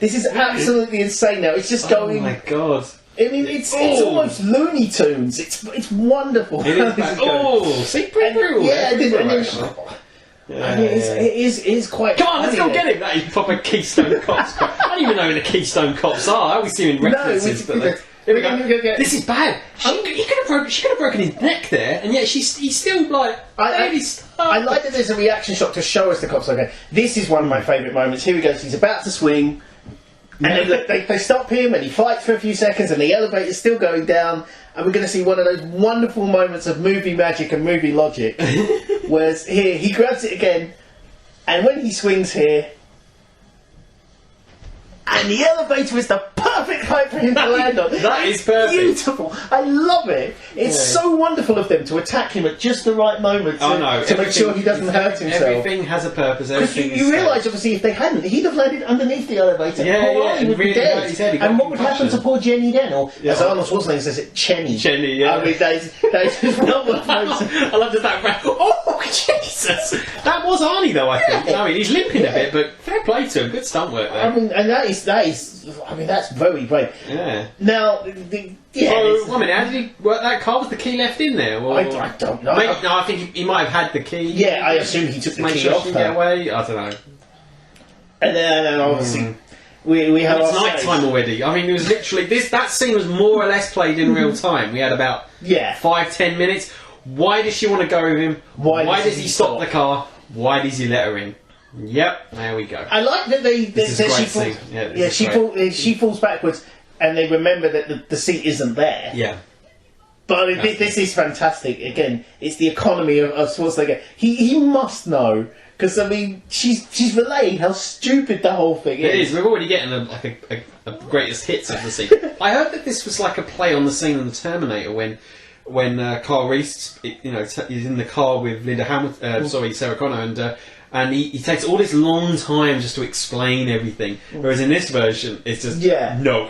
this is absolutely insane now. It's just going... Oh my god. I mean, it's almost Looney Tunes. It's wonderful. It is see, pretty brutal. Yeah, it is quite... Come on, let's go get him! That is proper Keystone Cops. I don't even know who the Keystone Cops are. I always see him in references, but... Here we go. This is bad. She could have broken his neck there, and yet he's still like... I like that there's a reaction shot to show us the cops. Okay, this is one of my favourite moments. Here we go. So he's about to swing, and they stop him, and he fights for a few seconds, and the elevator's still going down, and we're going to see one of those wonderful moments of movie magic and movie logic, whereas here, he grabs it again, and when he swings here... And the elevator is the perfect height for him to land on. That is perfect. Beautiful. I love it. It's so wonderful of them to attack him at just the right moment to make sure he doesn't hurt himself. Everything has a purpose. Because you realise, obviously, if they hadn't, he'd have landed underneath the elevator. He would be dead. And what would happen to poor Jenny then? Or, as Arnold Schwarzenegger says it, Chenny. Chenny, yeah. I mean, that's not what I love that. Oh, Jesus! That was Arnie, though, I think. I mean, he's limping a bit, but fair play to him. Good stunt work there. I mean, and that's very brave. Yeah. Now, I mean, how did he work that car? Was the key left in there? Or... I don't know. I think he might have had the key. Yeah, I assume he took the key off her. Get away. I don't know. And then obviously we have. It's night time already. I mean, it was literally that scene was more or less played in real time. We had about 5-10 minutes. Why does she want to go with him? Why does he stop the car? Why does he let her in? Yep, there we go. I like that she falls backwards, and they remember that the seat isn't there. Yeah. But this is fantastic. Again, it's the economy of Schwarzenegger. He must know, because I mean, she's relaying how stupid the whole thing is. It is. We're already getting a greatest hits of the scene. I heard that this was like a play on the scene in the Terminator when Carl Reese, is in the car with Sarah Connor, and he takes all this long time just to explain everything. Whereas in this version, it's just no.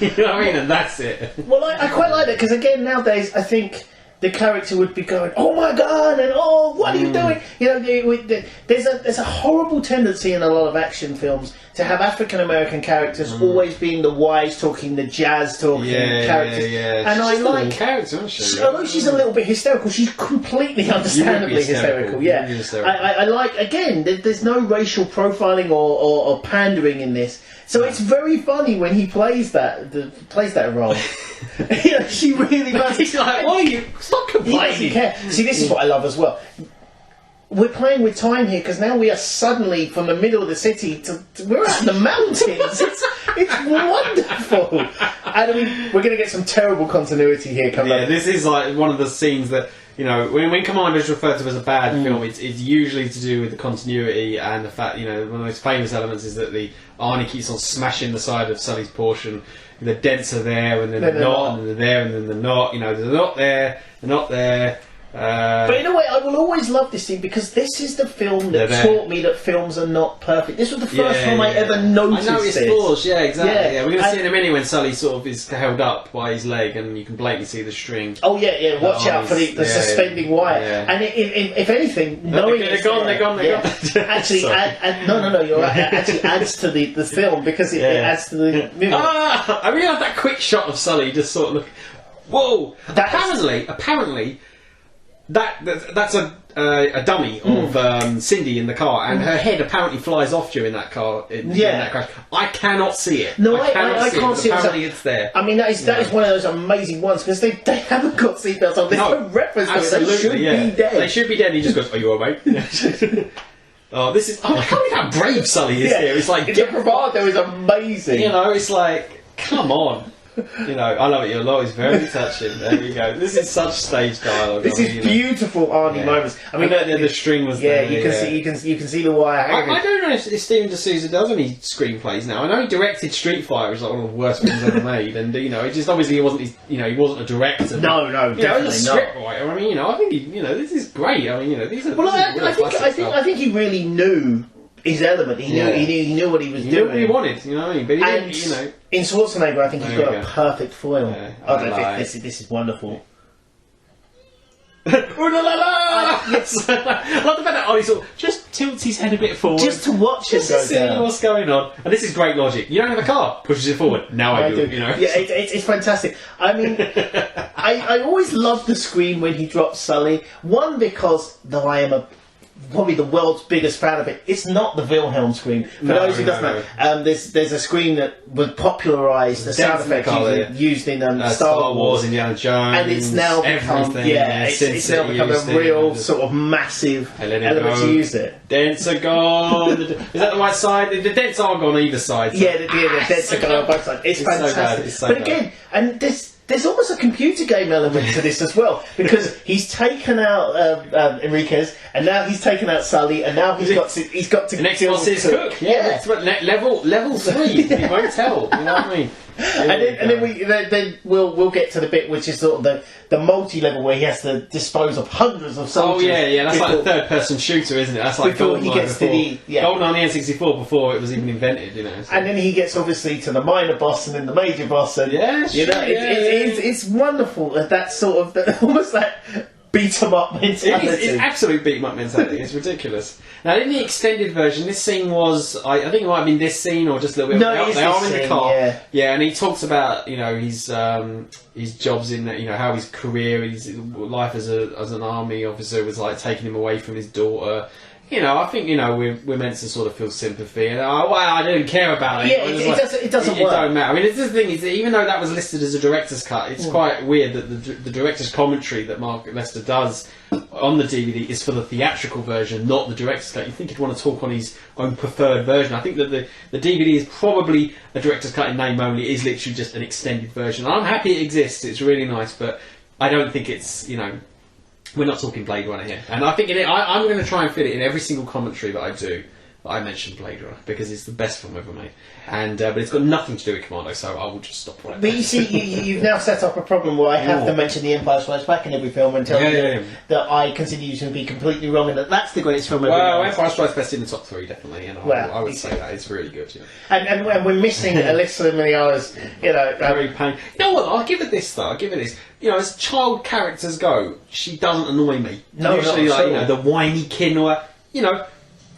You know what I mean? And that's it. Well, I quite like that, because again, nowadays, I think the character would be going, oh my god, and what are you doing? There's a horrible tendency in a lot of action films to have African American characters always being the wise talking, the jazz talking characters. And she's I like character, isn't she? Although she's a little bit hysterical, she's completely understandably hysterical. Yeah, I like, again, there's no racial profiling or pandering in this, so it's very funny when he plays that role. She really does. He's like, why are you? Stop complaining. He doesn't care. See, this is what I love as well. We're playing with time here because now we are suddenly from the middle of the city to we're out in the mountains. It's wonderful. And I mean, we're going to get some terrible continuity here coming up. This is like one of the scenes that, when Commando is referred to as a bad film, it's usually to do with the continuity and the fact, one of the most famous elements is that Arnie keeps on smashing the side of Sully's Porsche, and the dents are there, and then they're not, and they're there, and then they're not. They're not there, they're not there. But in a way, I will always love this scene because this is the film that taught me that films are not perfect. This was the first time I ever noticed I noticed this. flaws, exactly. Yeah. We're going to see in a minute when Sully sort of is held up by his leg and you can blatantly see the string. Oh yeah. Watch out for the suspending wire. Yeah. And if anything, knowing they're gone. Actually, no, you're right. It actually adds to the film because it adds to the movie. I really love that quick shot of Sully just sort of look. Whoa! Apparently. That's a dummy of Cindy in the car, and her head apparently flies off during that car in that crash. I cannot see it. No, I can't see it. Apparently, it's there. I mean, that is one of those amazing ones because they haven't got seatbelts on. There's no reference to it. They should be dead. They should be dead. And he just goes, "Are you alright?" Oh, this is. I can't believe how brave Sully is here. It's like the bravado is amazing. It's like, come on. I love it. Your law is very touching. There you go. This is such stage dialogue. This is beautiful Arnie moments. I mean, the string was there. You can see the wire. I don't know if Steven D'Souza does any screenplays now. I know he directed Street Fighter, which is like one of the worst films ever made, and it just obviously he wasn't. He wasn't a director. No, definitely a script writer. I mean, I think this is great. I mean, these are. Well, I think he really knew his element. He knew what he was doing. Knew what he wanted. You know what I mean? But he in Schwarzenegger, I think he's got a perfect foil. Yeah, this is wonderful. Ooh la la la! Yes. I love the fact that he sort of just tilts his head a bit forward. Just to watch him go down. What's going on. And this is great logic. You don't have a car, pushes it forward. Now I do. Yeah, it's fantastic. I mean, I always love the scream when he drops Sully. One, because though I am probably the world's biggest fan of it. It's not the Wilhelm scream. For those who don't know, there's a scream that was popularised, the sound effect used in Star Wars, Indiana Jones, and it's now become it's now become a real sort of massive element to use it. Dents are gone. Is that the right side? The dents are gone either side. So. Yeah, the dents are gone on both sides. It's fantastic. But again, and there's almost a computer game element to this as well, because he's taken out Enriquez, and now he's taken out Sully, and now he's got to the next one's his cook. Yeah, level 3. He won't tell. You know what I mean? And then we'll get to the bit which is sort of the multi-level where he has to dispose of hundreds of soldiers. Oh yeah, that's like a third-person shooter, isn't it? That's like GoldenEye Golden on the N64 before it was even invented, So. And then he gets obviously to the minor boss and then the major boss, and it's wonderful that sort of almost like beat 'em up mentality. It's absolute beat 'em up mentality. It's ridiculous. Now, in the extended version, this scene was, I think it might have been this scene or just a little bit. No, they are in the car. Yeah, and he talks about his jobs in how his career, his life as an army officer was like taking him away from his daughter. I think we're meant to sort of feel sympathy, and I didn't care about it. Yeah, it doesn't work. It don't matter. I mean, the thing is, even though that was listed as a director's cut, it's quite weird that the director's commentary that Mark Lester does on the DVD is for the theatrical version, not the director's cut. You think he'd want to talk on his own preferred version. I think that the DVD is probably a director's cut in name only. It is literally just an extended version. I'm happy it exists. It's really nice, but I don't think it's we're not talking Blade Runner here, and I think I'm going to try and fit it in every single commentary that I do. I mentioned Blade Runner because it's the best film ever made, and but it's got nothing to do with Commando, so I will just stop right there. But you see, you've now set up a problem where I have to mention The Empire Strikes Back in every film and tell you that I consider you to be completely wrong and that that's the greatest film ever made. Well, Empire Strikes Back in the top 3 definitely, and I would say that it's really good. And we're missing Alyssa Milano's, very pain. You know what? I'll give it this though. As child characters go, she doesn't annoy me. No, usually not the whiny kin or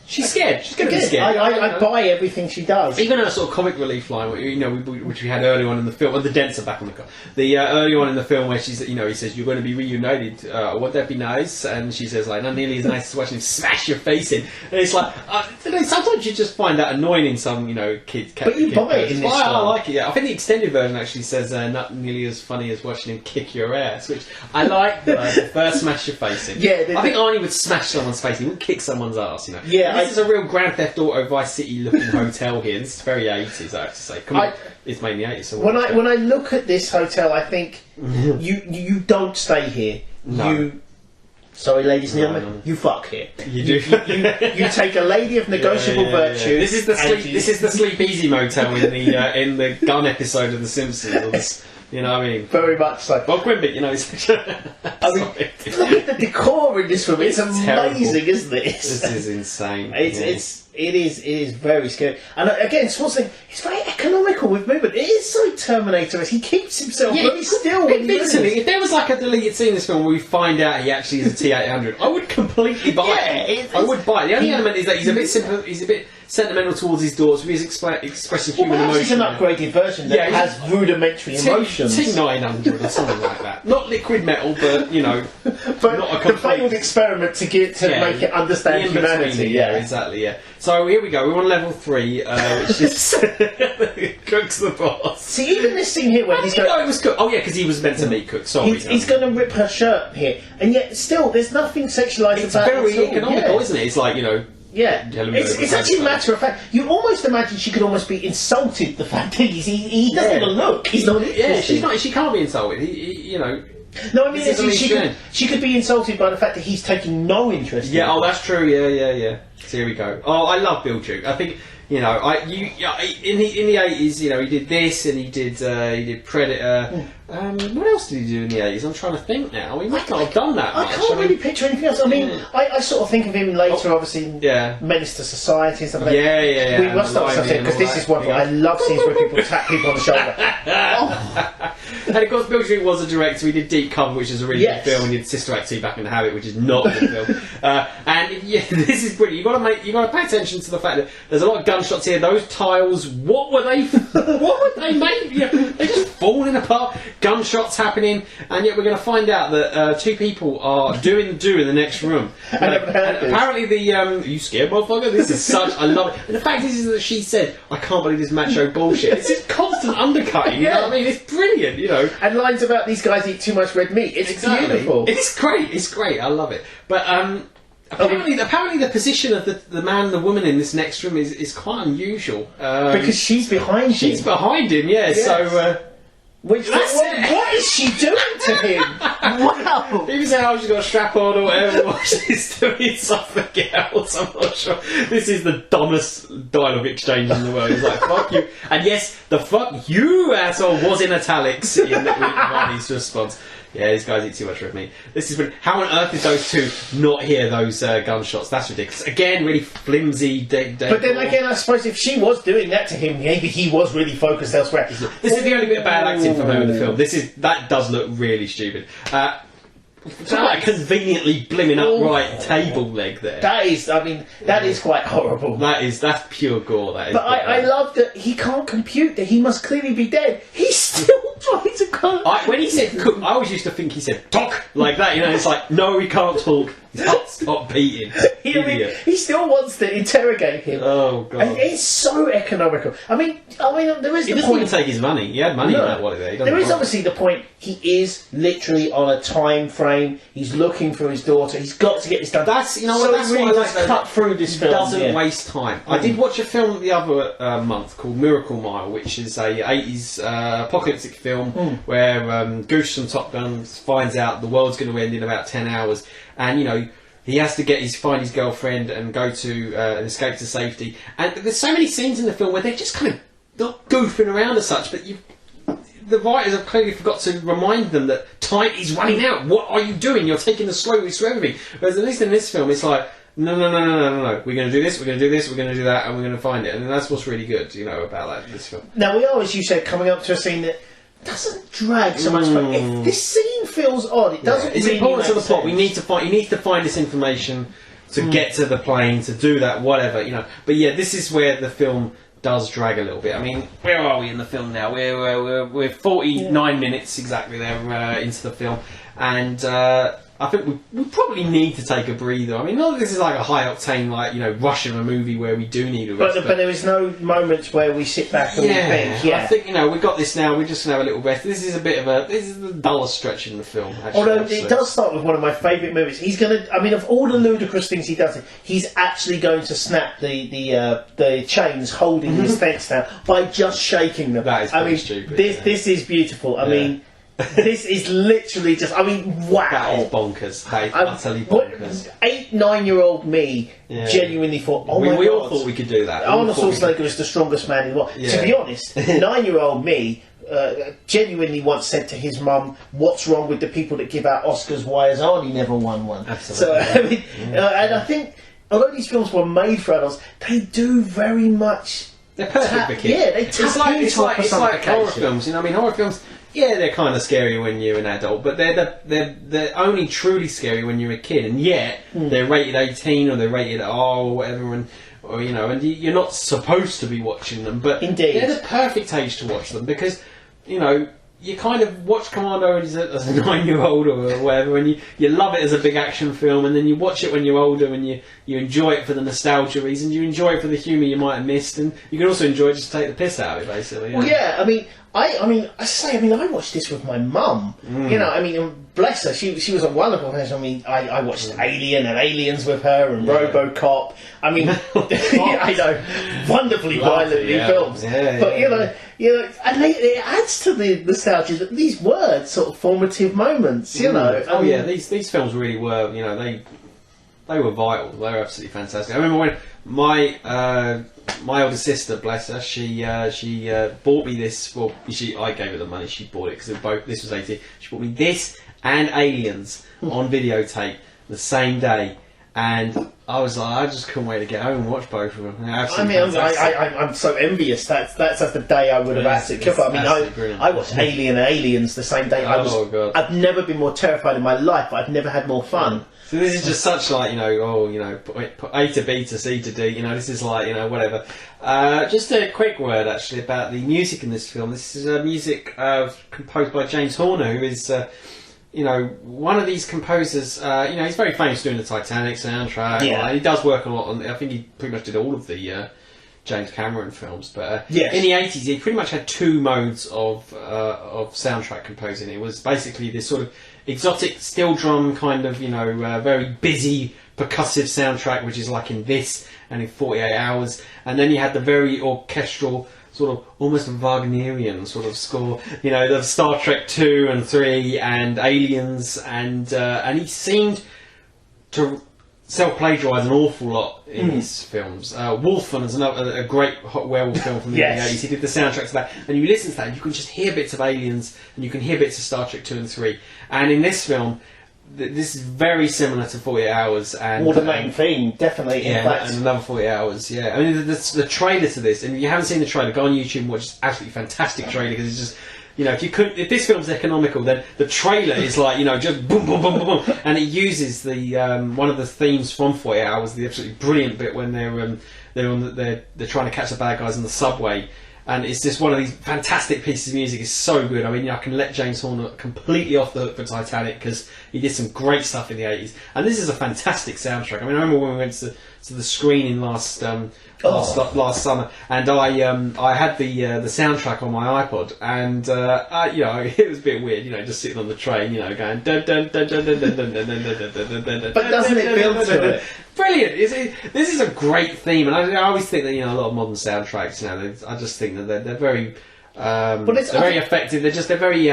She's scared. She's going to be scared. I buy everything she does. Even her sort of comic relief line, which we had early on in the film, or the dents are back on the car. The early on in the film where she's, he says you're going to be reunited. Wouldn't that be nice? And she says like, not nearly as nice as watching him smash your face in. And it's like, sometimes you just find that annoying in some, kids. But you buy it in this I like it. Yeah, I think the extended version actually says not nearly as funny as watching him kick your ass, which I like. The first smash your face in. Yeah, I think Arnie would smash someone's face. He wouldn't kick someone's ass. Yeah. This is a real Grand Theft Auto Vice City looking hotel here. This is very 80s, I have to say. It's made in the 80s. So when I look at this hotel, I think you don't stay here. No. Sorry, ladies and gentlemen, you fuck here. You do. You take a lady of negotiable virtue. This is the Sleep Easy motel in the gun episode of The Simpsons. You know what I mean? Very much so. Bob Quimby, look at the decor in this room. It's amazing, terrible. Isn't it? This is insane. It is very scary. And again, Schwarzenegger, he's very economical with movement. It is so Terminator-esque. He keeps himself very still. If there was like a deleted scene in this film where we find out he actually is a T-800, I would completely buy it. I would buy it. The only element is that he's a bit simple. He's a bit sentimental towards his daughter. He's expressing human emotion. It's an upgraded version that has rudimentary emotions. T-900 or something like that. Not liquid metal, but but not a complete... the failed experiment to make it understand humanity. Yeah, exactly. Yeah. So here we go. We're on level 3, which is Cook's the boss. See, even this scene here where he's going... it was Cook. Oh yeah, because he was meant to meet Cook. Sorry, he's going to rip her shirt here, and yet still, there's nothing sexualised about it. It's very economical, isn't it? It's like Yeah, it's actually a matter of fact. You almost imagine she could almost be insulted. The fact that he doesn't even look. He's not interested. Yeah, she can't be insulted. No, I mean she could be insulted by the fact that he's taking no interest. Yeah, that's true. Yeah. So here we go. Oh, I love Bill Duke. I think in the 80s, he did this and he did Predator. What else did he do in the 80s? I'm trying to think now. He might not have done that much. I can't really picture anything else. I mean, I sort of think of him later, obviously, in Menace to Society and stuff like that. Yeah. We must start something, because this is one thing. I love scenes where people tap people on the shoulder. And of course, Bill Duke was a director. He did Deep Cover, which is a really good film. He did Sister Act 2, Back in the Habit, which is not a good film. This is brilliant. You got to pay attention to the fact that there's a lot of gunshots here. Those tiles, what were they made? They're just falling apart. Gunshots happening, and yet we're going to find out that 2 people are doing the do in the next room. And apparently are you scared, motherfucker? This is such... I love it. And the fact is that she said, I can't believe this macho bullshit. It's just constant undercutting, you know what I mean? It's brilliant, And lines about these guys eat too much red meat. It's beautiful. It's great. I love it. But apparently the position of the man and the woman in this next room is quite unusual. Because she's behind him. She's behind him, yes. So... what is she doing to him? Wow! He was saying, she's got a strap on or whatever, what she's doing something else, I'm not sure. This is the dumbest dialogue exchange in the world. He's like, fuck you. And yes, the fuck you asshole was in italics in Ronnie's response. Yeah, these guys eat too much red meat. This is how on earth did those 2 not hear those gunshots? That's ridiculous. Again, really flimsy. But then again, I suppose if she was doing that to him, maybe he was really focused elsewhere. This is the only bit of bad acting from her in the film. That does look really stupid. That conveniently blimming upright table leg there. That is quite horrible. That's pure gore. That is. But I love that he can't compute that he must clearly be dead. He's still trying to cook. When he said cook, I always used to think he said talk like that. It's like no, he can't talk. His heart stopped beating. He still wants to interrogate him. Oh god! And it's so economical. I mean, there is. He doesn't even take his money. He had money in that wallet there. There is obviously the point. He is literally on a time frame. He's looking for his daughter. He's got to get this done. That's what I like. Cut through this film. Doesn't waste time. I did watch a film the other month called Miracle Mile, which is a 80s apocalyptic film where Goose from Top Gun finds out the world's going to end in about 10 hours, and he has to find his girlfriend and go to and escape to safety. And there's so many scenes in the film where they're just kind of not goofing around as such, but the writers have clearly forgot to remind them that time is running out. What are you doing? You're taking the slow route through everything. Whereas at least in this film, it's like, no. We're going to do this, we're going to do this, we're going to do that, and we're going to find it. And that's what's really good, about this film. Now, we are, as you said, coming up to a scene that doesn't drag so much, but if this scene feels odd, it doesn't. It's really important to the plot. sense. He needs to find this information to get to the plane, to do that, whatever, you know. But yeah, this is where the film does drag a little bit. I mean, where are we in the film now? We're 49 minutes exactly there into the film, and I think we probably need to take a breather. I mean, not that this is like a high octane, like, you know, rush of a movie where we do need a rest. But there is no moments where we sit back and we think, I think, you know, we got this now. We're just gonna have a little rest. This is the dullest stretch in the film. Actually, although it does start with one of my favourite movies. He's gonna, I mean, of all the ludicrous things he does, he's actually going to snap the chains holding his fence down by just shaking them. That is I mean, stupid. This is beautiful. I mean. This is literally just, I mean, wow. That is bonkers. That is utterly bonkers. 8-9-year-old me genuinely thought, oh my God. We all thought we could do that. Arnold Schwarzenegger is the strongest man in the world. To be honest, 9-year-old me genuinely once said to his mum, what's wrong with the people that give out Oscars? Why has Arnie never won one? Absolutely. So, I mean, and I think, although these films were made for adults, they do very much... They're perfect for kids. Yeah, they tap it's like horror films, you know. I mean, horror films, yeah, they're kind of scary when you're an adult, but they're only truly scary when you're a kid, and yet they're rated 18 or they're rated R or whatever, and you're not supposed to be watching them, but indeed, they're the perfect age to watch them because, you know, you kind of watch Commando as a 9-year-old or whatever, and you love it as a big action film, and then you watch it when you're older, and you enjoy it for the nostalgia reasons, you enjoy it for the humour you might have missed, and you can also enjoy it just to take the piss out of it, basically. Well, yeah, I mean, I watched this with my mum. You know, I mean, bless her, she was a wonderful person. I mean, I watched Alien and Aliens with her and RoboCop. I mean, I know, wonderfully violently films. But you know, and it adds to the nostalgia that these were sort of formative moments. You know. These films really were. You know, they were vital. They were absolutely fantastic. I remember when my older sister, bless her, she bought me this. Well, I gave her the money. She bought it because this was 18. She bought me this and Aliens on videotape the same day, and I was like, I just couldn't wait to get home and watch both of them. I mean, I'm so envious. That's the day I would have absolutely killed. I mean, I watched Alien and Aliens the same day. I've never been more terrified in my life, but I've never had more fun. So this is just such like, you know, put A to B to C to D, you know, this is like, you know, whatever. Just a quick word actually about the music in this film. This is music composed by James Horner, who is, you know, one of these composers, you know, he's very famous doing the Titanic soundtrack. Yeah. He does work a lot on, I think he pretty much did all of the James Cameron films, but in the 80s he pretty much had two modes of soundtrack composing. It was basically this sort of exotic steel drum kind of, you know, very busy percussive soundtrack, which is like in this and in 48 Hours, and then you had the very orchestral sort of almost Wagnerian sort of score, you know, the Star Trek 2 and 3 and Aliens, and he seemed to self-plagiarise an awful lot in his films. Wolfman is a great werewolf film from the 80s. He did the soundtrack to that, and you listen to that and you can just hear bits of Aliens and you can hear bits of Star Trek 2 and 3, and in this film this is very similar to 48 Hours and the main theme, definitely. In fact, and another 48 Hours. I mean, the trailer to this, and if you haven't seen the trailer, go on YouTube and watch this absolutely fantastic trailer, because it's just, you know, if this film's economical, then the trailer is like, you know, just boom, boom, boom, boom, boom, and it uses the one of the themes from 48 Hours, the absolutely brilliant bit when they're trying to catch the bad guys on the subway, and it's just one of these fantastic pieces of music. It's so good. I mean, I can let James Horner completely off the hook for Titanic, because he did some great stuff in the 80s, and this is a fantastic soundtrack. I mean, I remember when we went to the screening last summer, and I had the soundtrack on my iPod, and you know, it was a bit weird, you know, just sitting on the train, you know, going dun dun dun dun dun dun dun dun dun dun dun. But doesn't it build to it? Brilliant! This is a great theme, and I always think that, you know, a lot of modern soundtracks, you know, I just think that they're very they're very effective. They're very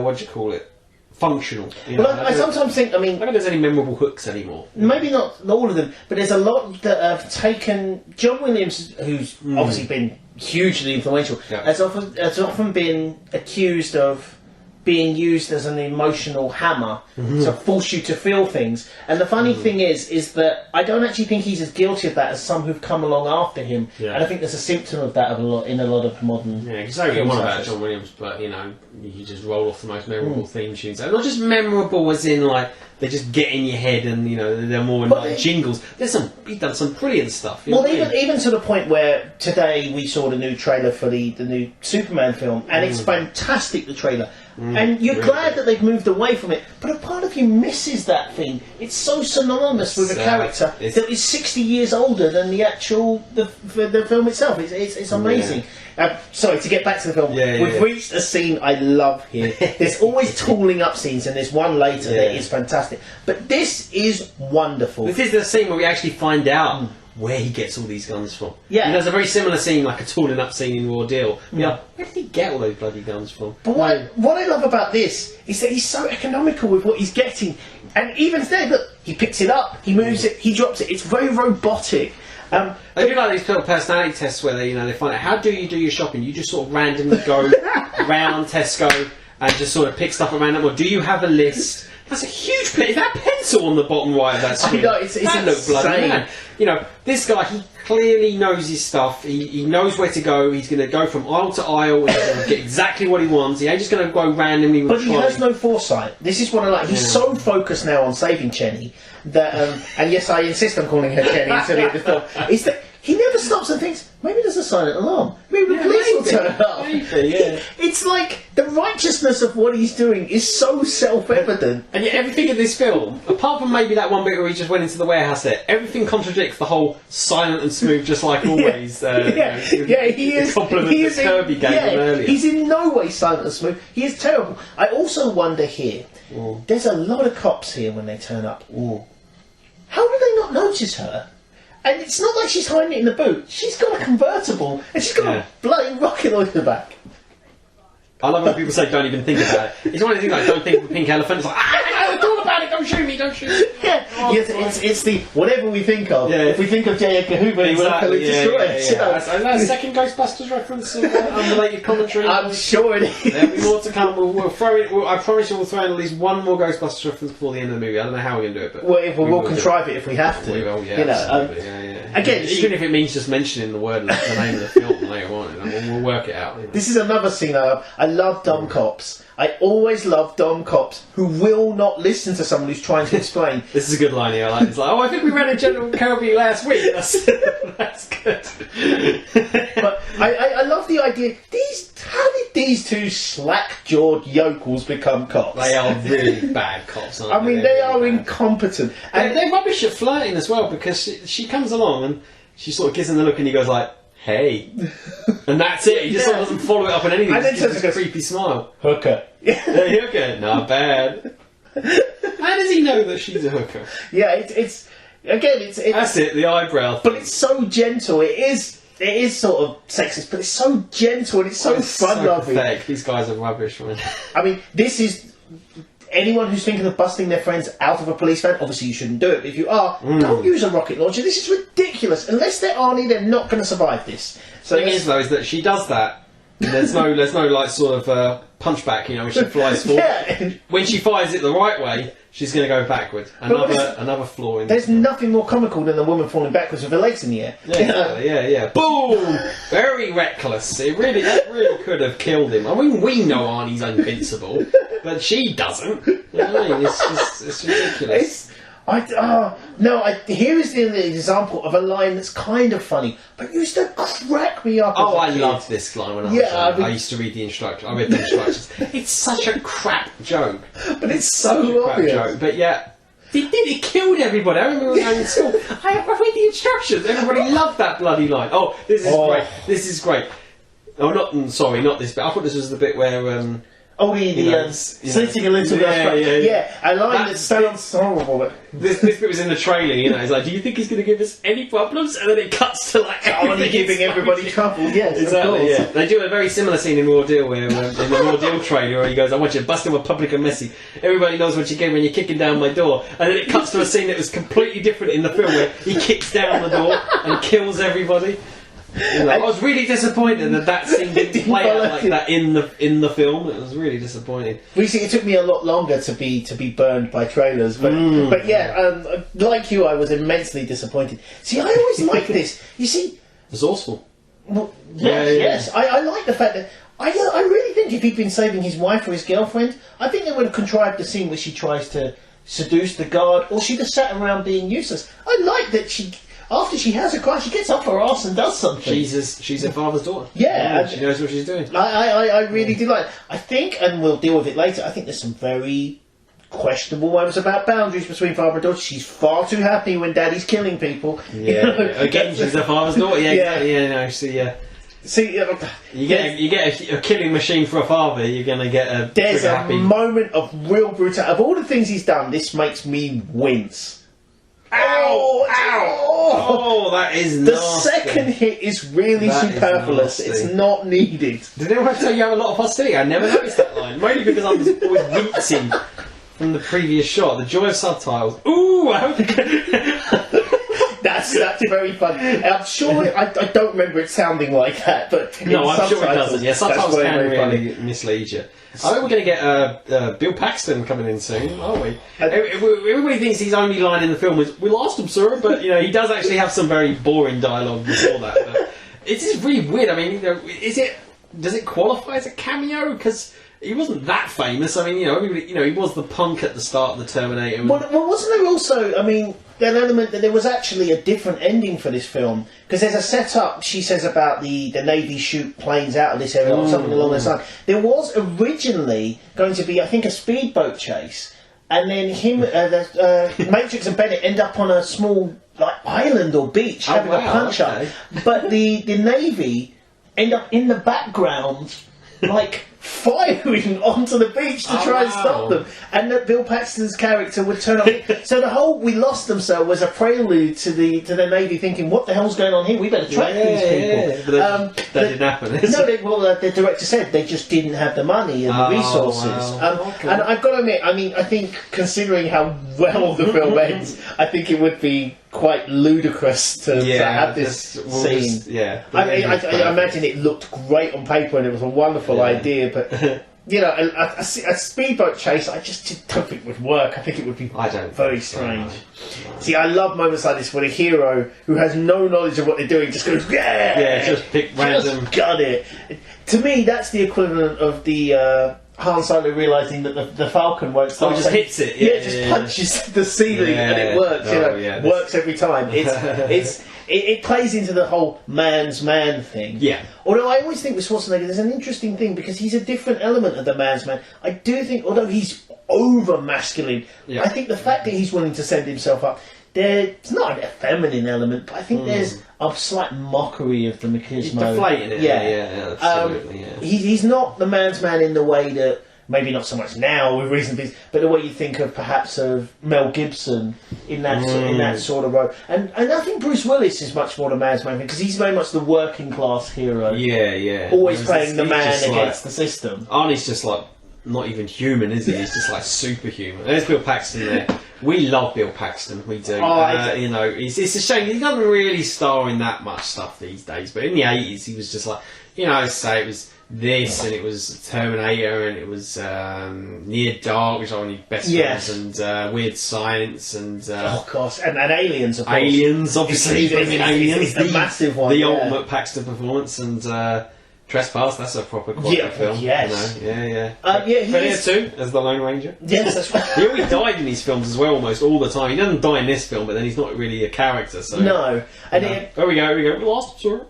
what do you call it? Functional. Well, I sometimes think, I mean, I don't think there's any memorable hooks anymore. Maybe not all of them, but there's a lot that have taken. John Williams, who's obviously been hugely influential, has often been accused of being used as an emotional hammer to force you to feel things. And the funny thing is that I don't actually think he's as guilty of that as some who've come along after him. Yeah. And I think there's a symptom of that in a lot of modern. Yeah, because don't get one about John Williams, but you know, you just roll off the most memorable theme tunes. And not just memorable as in like they just get in your head, and you know they're more like jingles. He's done some brilliant stuff. Well, even to the point where today we saw the new trailer for the new Superman film, and it's fantastic. The trailer. And you're really glad that they've moved away from it, but a part of you misses that thing. It's so synonymous with a character that is 60 years older than the actual the film itself. It's amazing. Sorry, to get back to the film, we've reached a scene I love here. There's always tooling up scenes, and there's one later that is fantastic. But this is wonderful. This is the scene where we actually find out where he gets all these guns from. Yeah. There's a very similar scene, like a tooling up scene in Raw Deal. Yeah. Where did he get all those bloody guns from? But what I love about this is that he's so economical with what he's getting. And even there, look, he picks it up, he moves it, he drops it. It's very robotic. I do like these little personality tests where they find out how do you do your shopping. You just sort of randomly go round Tesco and just sort of pick stuff at random, or do you have a list? That's a huge pen. Is that pencil on the bottom right of that screen? I know, it's that looks bloody mad. You know, this guy, he clearly knows his stuff. He knows where to go. He's going to go from aisle to aisle. He's going to get exactly what he wants. He ain't just going to go randomly with But he has no foresight. This is what I like. He's so focused now on saving Chenny that, and yes, I insist on calling her Chenny until the film, is that he never stops and thinks, maybe there's a silent alarm. Maybe the police will turn up. It's like the righteousness of what he's doing is so self-evident. And yet everything in this film, apart from maybe that one bit where he just went into the warehouse there, everything contradicts the whole silent and smooth, just like always. He is. Compliment that Kirby gave him earlier. He's in no way silent and smooth. He is terrible. I also wonder here, there's a lot of cops here when they turn up. How do they not notice her? And it's not like she's hiding it in the boot. She's got a convertible, and she's got a bloody rocket on the back. I love when people say don't even think about it. It's one of the things like don't think of a pink elephant. It's like, I thought about it, don't shoot me, don't shoot me. It's the whatever we think of. If we think of J. Edgar Hoover, we'll destroy it. That's a second Ghostbusters reference, unrelated commentary. I'm sure it is. There'll be more to come. We'll throw it. I promise you we'll throw in at least one more Ghostbusters reference before the end of the movie. I don't know how we're going to do it, but we'll contrive it if we have to. We will, Again, even if it means just mentioning the word, the name of the film later on, we'll work it out. This is another scene I love. I love dumb cops. I always love dumb cops who will not listen to someone who's trying to explain. This is a good line here. I like it's like, I think we ran a General Kirby last week. That's good. But I love the idea. How did these two slack-jawed yokels become cops? They are really bad cops, aren't they? They are incompetent. And they're rubbish at flirting as well, because she comes along and she sort of gives him the look and he goes like, hey. And that's it. He just sort of doesn't follow it up on anything. And then just gives a creepy smile. Hooker. Hooker. Not bad. How does he know that she's a hooker? Yeah, it's that's it, the eyebrow thing. But it's so gentle. It is sort of sexist, but it's so gentle and it's so fun-loving. These guys are rubbish, man. I mean, this is... Anyone who's thinking of busting their friends out of a police van, obviously you shouldn't do it, but if you are, don't use a rocket launcher. This is ridiculous. Unless they're Arnie, they're not going to survive this. So the thing is, though, is that she does that. There's no like sort of punchback, when she flies forward. When she fires it the right way, she's going to go backward. Another flaw in There's nothing more comical than a woman falling backwards with her legs in the air. Yeah. Boom! Very reckless. That really could have killed him. I mean, we know Arnie's invincible, but she doesn't. You know what I mean? It's ridiculous. Here is the example of a line that's kind of funny, but used to crack me up. I loved this line when I was young. I used to read the instructions. I read the instructions. It's such a crap joke, but it's so obvious. Crap joke. But yeah, it killed everybody. I remember going to school. I read the instructions. Everybody loved that bloody line. Oh, this is great. This is great. Oh, not this bit. I thought this was the bit where. Slitting a little bit. Yeah, a line that sounds horrible. This bit was in the trailer, It's like, do you think he's going to give us any problems? And then it cuts to like only giving everybody trouble. Yes, exactly. Yeah. They do a very similar scene in Raw Deal, where in the Raw Deal trailer, where he goes, "I want you to bust in with public and messy. Everybody knows what you get when you're kicking down my door." And then it cuts to a scene that was completely different in the film, where he kicks down the door and kills everybody. I was really disappointed that scene didn't play out like that in the film. It was really disappointing. We see, it took me a lot longer to be burned by trailers, but yeah, like you, I was immensely disappointed. See, I always like this. You see, resourceful. Well, yes. I like the fact that I really think if he'd been saving his wife or his girlfriend, I think they would have contrived the scene where she tries to seduce the guard, or she'd have sat around being useless. I like that she. After she has a cry, she gets off her arse and does something. She's her father's daughter. Yeah. She knows what she's doing. I really do like it. I think, and we'll deal with it later, I think there's some very questionable moments about boundaries between father and daughter. She's far too happy when daddy's killing people. Yeah. Again, she's her father's daughter. Yeah, exactly. Yeah, no, See, you get a killing machine for a father, you're going to get a... There's a moment of real brutality. Of all the things he's done, this makes me wince. Ow! Oh, that is nasty. The second hit is really superfluous. It's not needed. Did anyone tell you have a lot of hostility? I never noticed that line. Mainly because I was always wincing from the previous shot. The joy of subtitles. Ooh! That's very fun. I'm sure I don't remember it sounding like that, but no, I'm sure it doesn't. Yeah, subtitles can really mislead you. I think we're going to get Bill Paxton coming in soon, aren't we? Everybody thinks his only line in the film is "We lost him, sir," but he does actually have some very boring dialogue before that. But it's just really weird. I mean, does it qualify as a cameo? Because he wasn't that famous. I mean, everybody, he was the punk at the start of the Terminator. Well, wasn't there also? I mean, an element that there was actually a different ending for this film, because there's a setup. She says about the Navy shoot planes out of this area or something along those lines. There was originally going to be, I think, a speedboat chase, and then Matrix and Bennett end up on a small island or beach having a punch up, but the Navy end up in the background, firing onto the beach to try and stop them, and that Bill Paxton's character would turn up. So the whole "we lost them, sir" was a prelude to the Navy thinking, "What the hell's going on here? We better track these people." But that didn't happen. No, the director said they just didn't have the money and the resources. Wow. Okay. And I've got to admit, I think considering how well the film ends, I think it would be quite ludicrous to have this scene. I imagine it looked great on paper and it was a wonderful idea, but a speedboat chase, I just don't think would work. I think it would be very strange. No. See, I love moments like this when a hero who has no knowledge of what they're doing just goes, just pick random. Just got it. To me, that's the equivalent of the Han Solo realising that the Falcon won't start. Oh, it just hits it. It just punches the ceiling and it works. Works every time. It plays into the whole man's man thing. Yeah. Although I always think with Schwarzenegger, there's an interesting thing because he's a different element of the man's man. I do think, although he's over masculine, I think the fact that he's willing to send himself up, there's not a feminine element, but I think there's a slight mockery of the machismo. He's deflating it. Yeah, absolutely. He's not the man's man in the way that, maybe not so much now with recent things, but the way you think of perhaps of Mel Gibson in that sort of role. And I think Bruce Willis is much more the man's man because he's very much the working class hero. Yeah. Always playing the man against the system. Arnie's just not even human, is he? He's just superhuman. There's Bill Paxton there. We love Bill Paxton, we do. It's a shame he doesn't really star in that much stuff these days. But in the 80s, he was just say it was this, and it was Terminator, and it was Near Dark, which are one of his best films, and Weird Science, and oh gosh, and Aliens, of course. Aliens, obviously. It's the massive one, the ultimate Paxton performance, and Trespass, that's a proper quality film. Yes. Predator 2 as the Lone Ranger. Yes, that's right. He always died in these films as well, almost all the time. He doesn't die in this film, but then he's not really a character. So no. And there we go. We lost him, sir.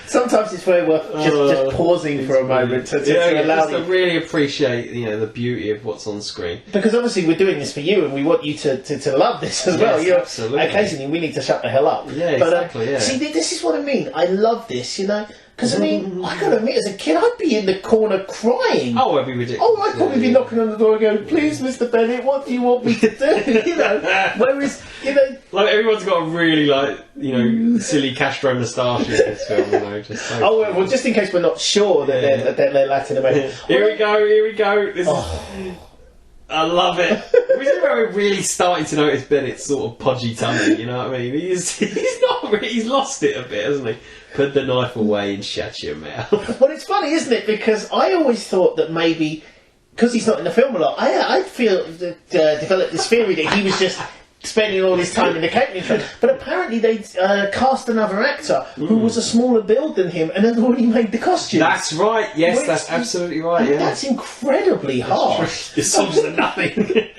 Sometimes it's very worth just pausing for a moment to allow to really appreciate the beauty of what's on screen. Because obviously we're doing this for you, and we want you to love this as well. Absolutely. Occasionally we need to shut the hell up. Yeah, exactly. See, this is what I mean. I love this, Because, I gotta admit, as a kid, I'd be in the corner crying. Oh, that'd be ridiculous. Oh, I'd probably be knocking on the door and going, "Please, Mr. Bennett, what do you want me to do?" Whereas, everyone's got a really, silly Castro moustache in this film, just so well, just in case we're not sure that they're Latin American. Here we go. I love it. Which is where we're really starting to notice Bennett's sort of podgy tummy, you know what I mean? He's not really, he's lost it a bit, hasn't he? Put the knife away and shut your mouth. Well, it's funny, isn't it? Because I always thought that maybe, because he's not in the film a lot, I feel developed this theory that he was just spending all his time in the catering show. But apparently they cast another actor who was a smaller build than him and had already made the costume. That's right, yes, that's absolutely right, yeah. That's incredibly harsh. It solves the nothing.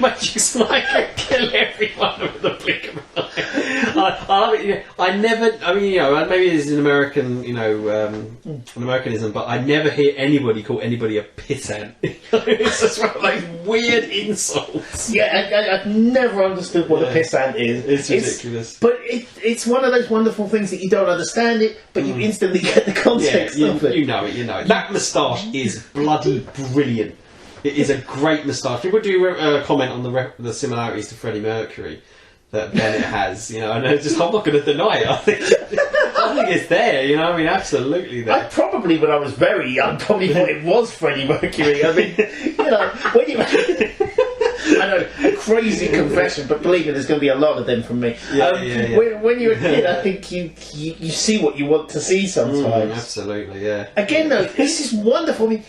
Makes you sniper kill everyone with a blink of an eye. I love it, you know, I never, I mean, you know, maybe it's an American, you know, an Americanism, but I never hear anybody call anybody a pissant. It's just one of those weird insults. Yeah, I've never understood what a pissant is. It's ridiculous. But it's one of those wonderful things that you don't understand it, but you instantly get the context of it. You know it, you know it. That moustache is bloody brilliant. It is a great moustache. People do comment on the similarities to Freddie Mercury that Bennett has, you know, and I'm not going to deny it. I think it's there, you know, I mean, absolutely there. I probably, when I was very young, probably thought it was Freddie Mercury. I mean, you know, when you... I know, a crazy confession, but believe me, there's going to be a lot of them from me. When you're a kid, I think you see what you want to see sometimes. Absolutely, yeah. Again, though, this is wonderful. I mean,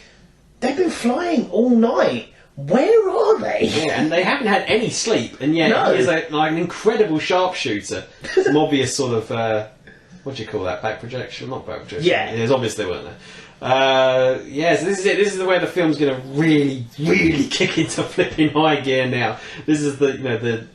they've been flying all night. Where are they? Yeah, and they haven't had any sleep, and yet he is like an incredible sharpshooter. Some obvious sort of, what do you call that? Back projection? Not back projection. Yeah. There's obviously weren't there. So this is it. This is where the film's going to really, really kick into flipping high gear now. This is the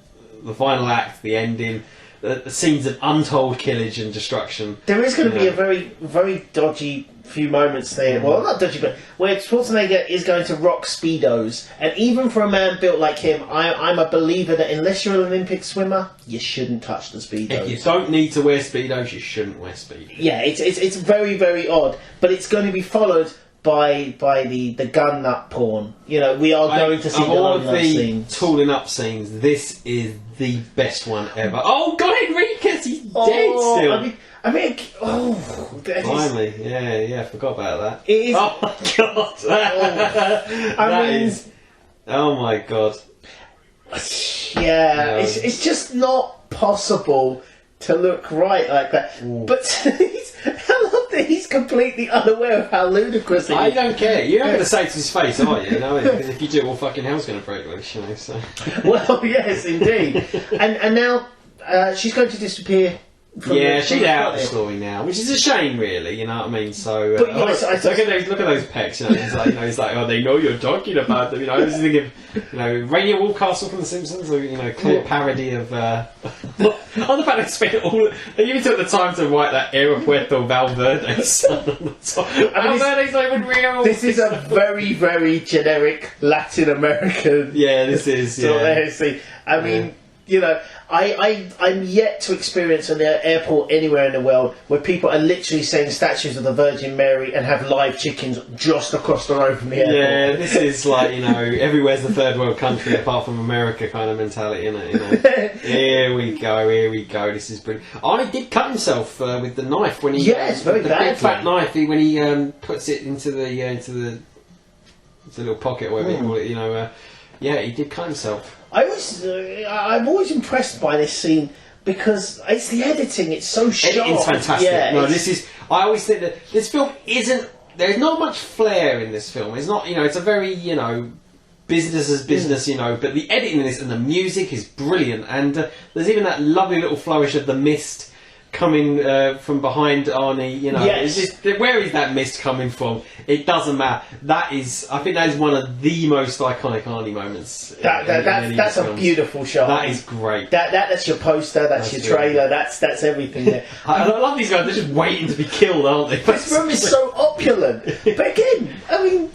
final act, the ending, the scenes of untold killage and destruction. There is going to be a very, very dodgy few moments there. Well, not dodgy, but where Schwarzenegger is going to rock Speedos. And even for a man built like him, I'm a believer that unless you're an Olympic swimmer, you shouldn't touch the Speedos. If you don't need to wear Speedos, you shouldn't wear Speedos. Yeah, it's very, very odd. But it's going to be followed by the gun nut porn. You know, we are going to see the all gun of nut the scenes. tooling up scenes. This is the best one ever. Oh God, Enriquez, he's dead still. I mean, finally, yeah, I forgot about that. It is. Oh my God! Oh my God! Yeah, it's just not possible to look right like that. Ooh. But I love that he's completely unaware of how ludicrous it is. I don't care. You're not going to say to his face, are you? No, because if you do, well, fucking hell's going to break loose, you know. So. Well, yes, indeed. And now she's going to disappear. She's out of the story now, which is a shame, really. You know what I mean? So look at those pecs. You know, he's like, oh, they know you're talking about them. You know, I was thinking, Rainier Warcastle from The Simpsons, or clear parody of. On the fact they spent they even took the time to write that Aeropuerto Valverde son on the top. Valverde's not even real. This is a very, very generic Latin American. Yeah, this is. Yeah. I mean, you know. I'm yet to experience an airport anywhere in the world where people are literally seeing statues of the Virgin Mary and have live chickens just across the road from the airport. Yeah, this is like, everywhere's the third world country apart from America kind of mentality, isn't it? Here we go, this is brilliant. Arnie did cut himself with the knife when he... Yes, very the badly. big fat knife, when he puts it into the little pocket or whatever you call it, yeah, he did cut himself. I'm always impressed by this scene because it's the editing. It's so sharp. Editing's fantastic. Yeah, no, this is. I always think that this film isn't. There's not much flair in this film. It's not. It's a very business as business. But the editing in this and the music is brilliant. And there's even that lovely little flourish of the mist coming from behind Arnie. Yes. It's just, where is that mist coming from? It doesn't matter. I think that is one of the most iconic Arnie moments. That's a beautiful shot. That is great. That's your poster. That's your trailer. That's everything there. I love these guys. They're just waiting to be killed, aren't they? This room is so opulent. But again, I mean,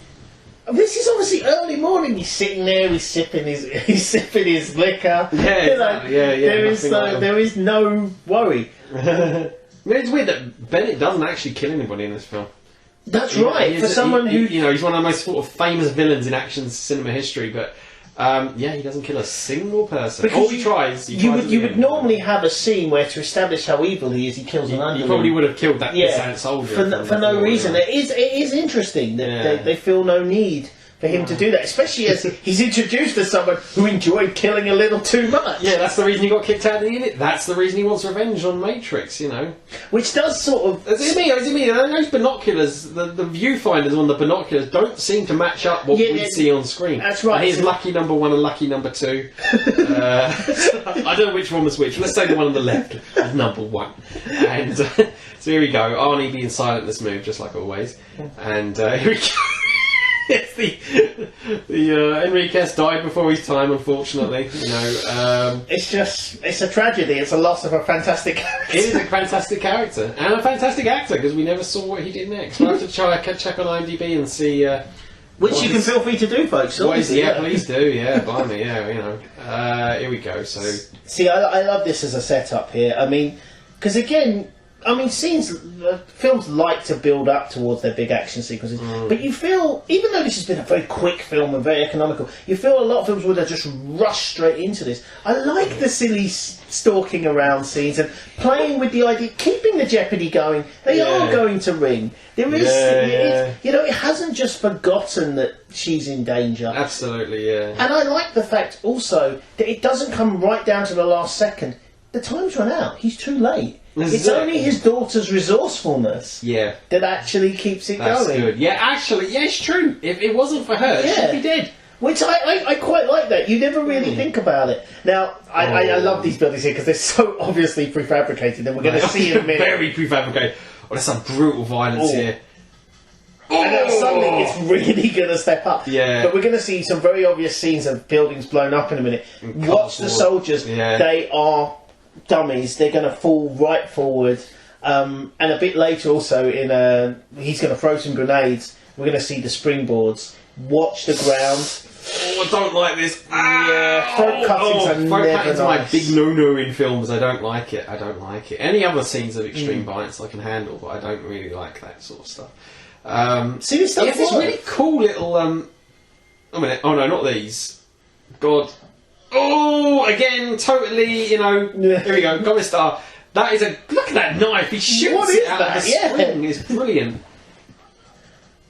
this is obviously early morning. He's sitting there. He's sipping his liquor. Yeah, There is no worry. It's weird that Bennett doesn't actually kill anybody in this film. That's right. For someone who he's one of the most sort of famous villains in action cinema history, but he doesn't kill a single person. Because he tries. You would normally have a scene where, to establish how evil he is, he kills an underling. You probably would have killed that soldier for no reason. It is interesting that they feel no need for him to do that, especially as he's introduced as someone who enjoyed killing a little too much. Yeah, that's the reason he got kicked out of the unit. That's the reason he wants revenge on Matrix, Which does sort of... Is it me? Those binoculars, the viewfinders on the binoculars don't seem to match up what we see on screen. That's right. And here's lucky number 1 and lucky number 2. I don't know which one was which. Let's say the one on the left was number 1. And so here we go. Arnie being silent in this move, just like always. And here we go. Yes, the Enriquez died before his time, unfortunately. It's a tragedy. It's a loss of a fantastic character. It is a fantastic character and a fantastic actor because we never saw what he did next. We'll have to check on IMDb and see. Which you can feel free to do, folks. Please do. Yeah, blimey, yeah. Here we go. So see, I love this as a setup here. I mean, because again. Films like to build up towards their big action sequences, but you feel, even though this has been a very quick film and very economical, you feel a lot of films would have just rushed straight into this. I like the silly stalking around scenes and playing with the idea, keeping the jeopardy going. They are going to ring. There is, it hasn't just forgotten that she's in danger. Absolutely, yeah. And I like the fact also that it doesn't come right down to the last second. The time's run out. He's too late. It's only his daughter's resourcefulness that actually keeps it going. That's good. Yeah, actually, it's true. If it wasn't for her, she'd be dead. Which I quite like that. You never really think about it. Now, I love these buildings here because they're so obviously prefabricated, and we're going to see in a minute. Very prefabricated. Oh, there's some brutal violence here. And then suddenly it's really going to step up. Yeah. But we're going to see some very obvious scenes of buildings blown up in a minute. Watch the soldiers. Yeah. They are dummies. They're going to fall right forward. And a bit later also, he's going to throw some grenades. We're going to see the springboards. Watch the ground. Oh, I don't like this. Throat cuttings are throat never cuttings nice. are my big no-no in films. I don't like it. Any other scenes of extreme violence I can handle, but I don't really like that sort of stuff. See this stuff? This really cool little. A minute. Oh no, not these. God. Oh, again, totally. Here we go. Got my star. That is a look at that knife. He shoots it out of the spring. It's brilliant.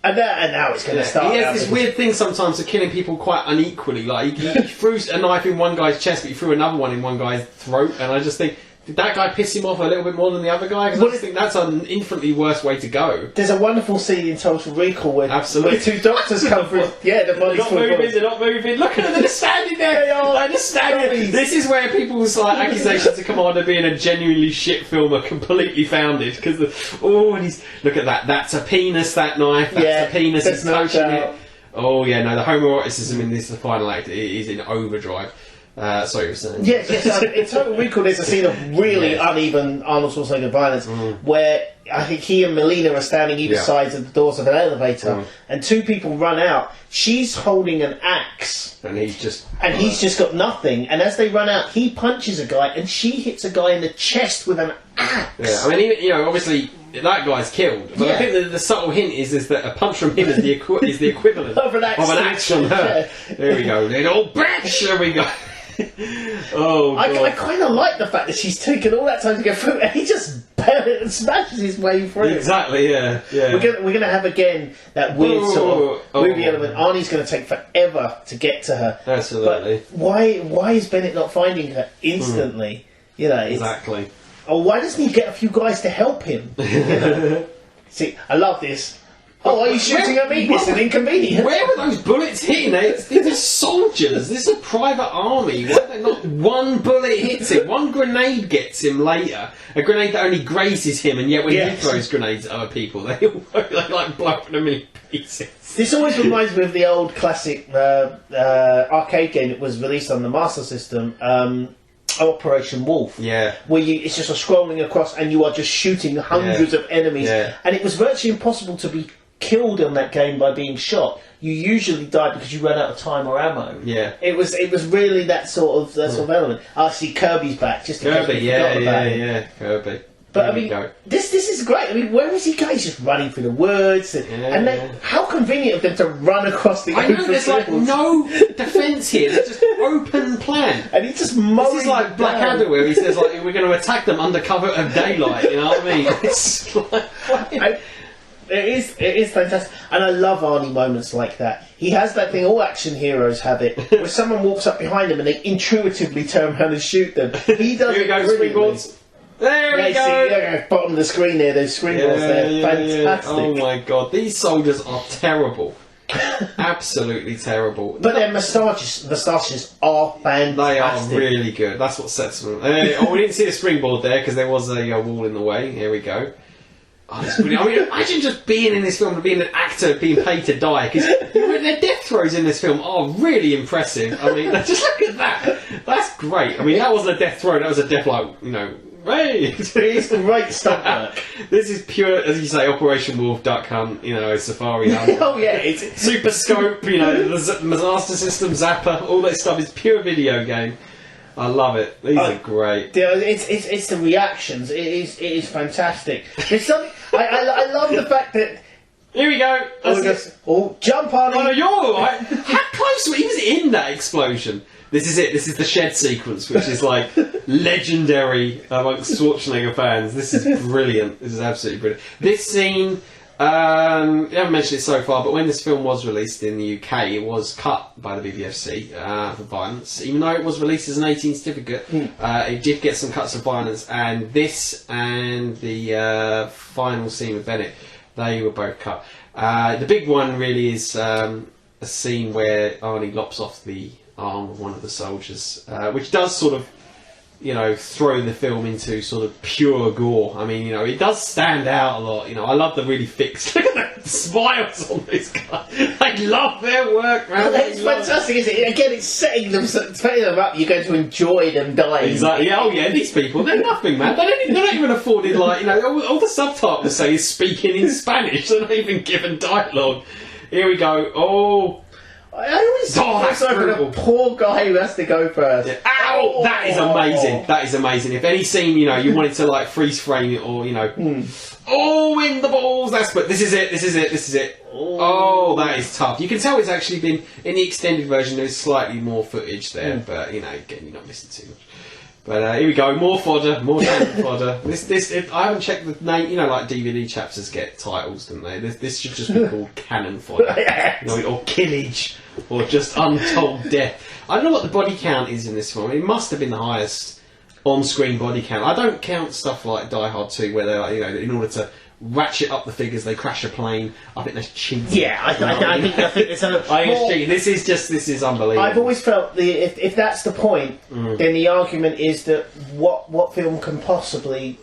And now it's going to start. He has this weird thing sometimes of killing people quite unequally. Like he threw a knife in one guy's chest, but he threw another one in one guy's throat. And I just think, did that guy piss him off a little bit more than the other guy? Because I just think that's an infinitely worse way to go. There's a wonderful scene in Total Recall where two doctors come through. Yeah, the body's they're not moving. Look at them, they're just standing there. They're just standing there. This is where people's accusations of Commando being a genuinely shit film are completely founded. Because look at that. That's a penis. That knife. That's a penis. He's touching it. Oh yeah, no. The homoeroticism in this, the final act, is in overdrive. Sorry, you were saying. Yes. In Total Recall, there's a scene of really uneven Arnold Schwarzenegger violence where I think he and Melina are standing either sides of the doors of an elevator, and two people run out. She's holding an axe, and he's just got nothing. And as they run out, he punches a guy, and she hits a guy in the chest with an axe. Yeah, I mean, obviously that guy's killed, but I think the subtle hint is that a punch from him is the equivalent of an axe on her. There we go, little bitch. There we go. Oh, I kind of like the fact that she's taken all that time to get through, and he just smashes his way through. Exactly, yeah. We're gonna have again that weird sort of movie element. Arnie's gonna take forever to get to her. Absolutely. But why is Bennett not finding her instantly? Exactly. Or why doesn't he get a few guys to help him? See, I love this. Oh, are you shooting at me? It's an inconvenience. Where were those bullets hitting? These are soldiers. This is a private army. Why they not one bullet hits him? One grenade gets him later. A grenade that only grazes him, and yet when he throws grenades at other people, they blow them in pieces. This always reminds me of the old classic arcade game that was released on the Master System. Operation Wolf, where it's just a scrolling across and you are just shooting hundreds of enemies, and it was virtually impossible to be killed on that game by being shot. You usually died because you ran out of time or ammo. It was really that sort of element. I see Kirby's back. Just Kirby, Kirby. But I mean, this is great. I mean, where is he going? He's just running through the woods, and how convenient of them to run across the. I know there's no defence here. There's just open plan, and he's just mowing. This is like Blackadder, where he says we're going to attack them under cover of daylight. You know what I mean? It's like. It is fantastic, and I love Arnie moments like that. he has that thing all action heroes have it, where someone walks up behind them and they intuitively turn around and shoot them. He does it brilliantly. There we go. See, bottom of the screen there, those screenboards there. Fantastic. Oh my god, these soldiers are terrible. Absolutely terrible. But their moustaches are fantastic. They are really good. That's what sets them. We didn't see a springboard there because there was a wall in the way. Here we go. Oh, that's brilliant. I mean, imagine just being in this film and being an actor being paid to die, because their death throws in this film are really impressive. I mean, just look at that. That's great. I mean, that wasn't a death throw, that was a death, like, you know, hey! It's great stuff work. This is pure, as you say, Operation Wolf, Duck Hunt, you know, Safari Hunt. Oh yeah, it's Super Scope, you know, the Master System, Zapper, all that stuff is pure video game. I love it. These are great. It's the reactions. It is fantastic. There's something I love the fact that. Here we go. Jump on! Oh no, you're all right. How close he was in that explosion? This is it. This is the shed sequence, which is like legendary amongst Schwarzenegger fans. This is brilliant. This is absolutely brilliant. This scene. We haven't mentioned it so far, but when this film was released in the UK, it was cut by the BBFC for violence. Even though it was released as an 18 certificate, it did get some cuts of violence, and this and the final scene with Bennett, they were both cut. The big one really is a scene where Arnie lops off the arm of one of the soldiers, which does sort of, you know, throw the film into sort of pure gore. I mean, you know, it does stand out a lot. You know, I love the really fixed. Look at the smiles on this guy. They love their work, man. It's fantastic, isn't it? Again, it's setting them up. You're going to enjoy them dying. Exactly. Oh yeah, these people, they're nothing, man. They're not even afforded, like, you know, all the subtitles say is speaking in Spanish. They're not even given dialogue. Here we go. Oh. I always sorry for the poor guy who has to go first. Yeah. Ow! That is amazing. That is amazing. If any scene, you know, you wanted to like freeze frame it, or, you know, oh, in the balls. But this is it. This is it. This is it. Oh, that is tough. You can tell it's actually been in the extended version. There's slightly more footage there, but you know, again, you're not missing too much. But here we go, more fodder, more cannon fodder. I haven't checked the name. You know, like DVD chapters get titles, don't they? This should just be called cannon fodder, you know, or killage, or just untold death. I don't know what the body count is in this film. It must have been the highest on-screen body count. I don't count stuff like Die Hard 2, where they're like, you know, in order to ratchet up the figures, they crash a plane. I think that's cheating. Yeah, I think it's cheating. This is unbelievable. I've always felt if that's the point, then the argument is that what film can possibly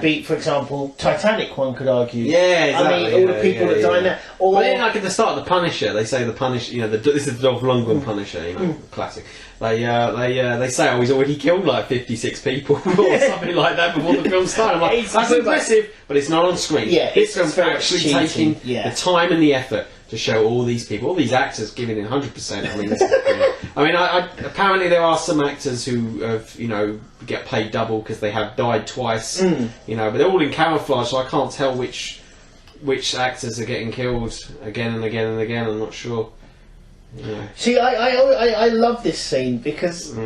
beat, for example, Titanic? One could argue. Yeah, exactly. I mean, all the people that die now. Or then, like at the start of The Punisher, they say the Punisher. You know, this is the Dolph Lundgren Punisher. You know, classic. They say, oh, he's already killed like 56 people or something like that before the film started. I'm like, that's impressive, but it's not on screen. Yeah, this film's actually taking the time and the effort to show all these people, all these actors giving in 100%. I mean, this is brilliant. I mean, apparently there are some actors who have, you know, get paid double because they have died twice. You know, but they're all in camouflage, so I can't tell which actors are getting killed again and again and again. I'm not sure. Yeah. See, I love this scene because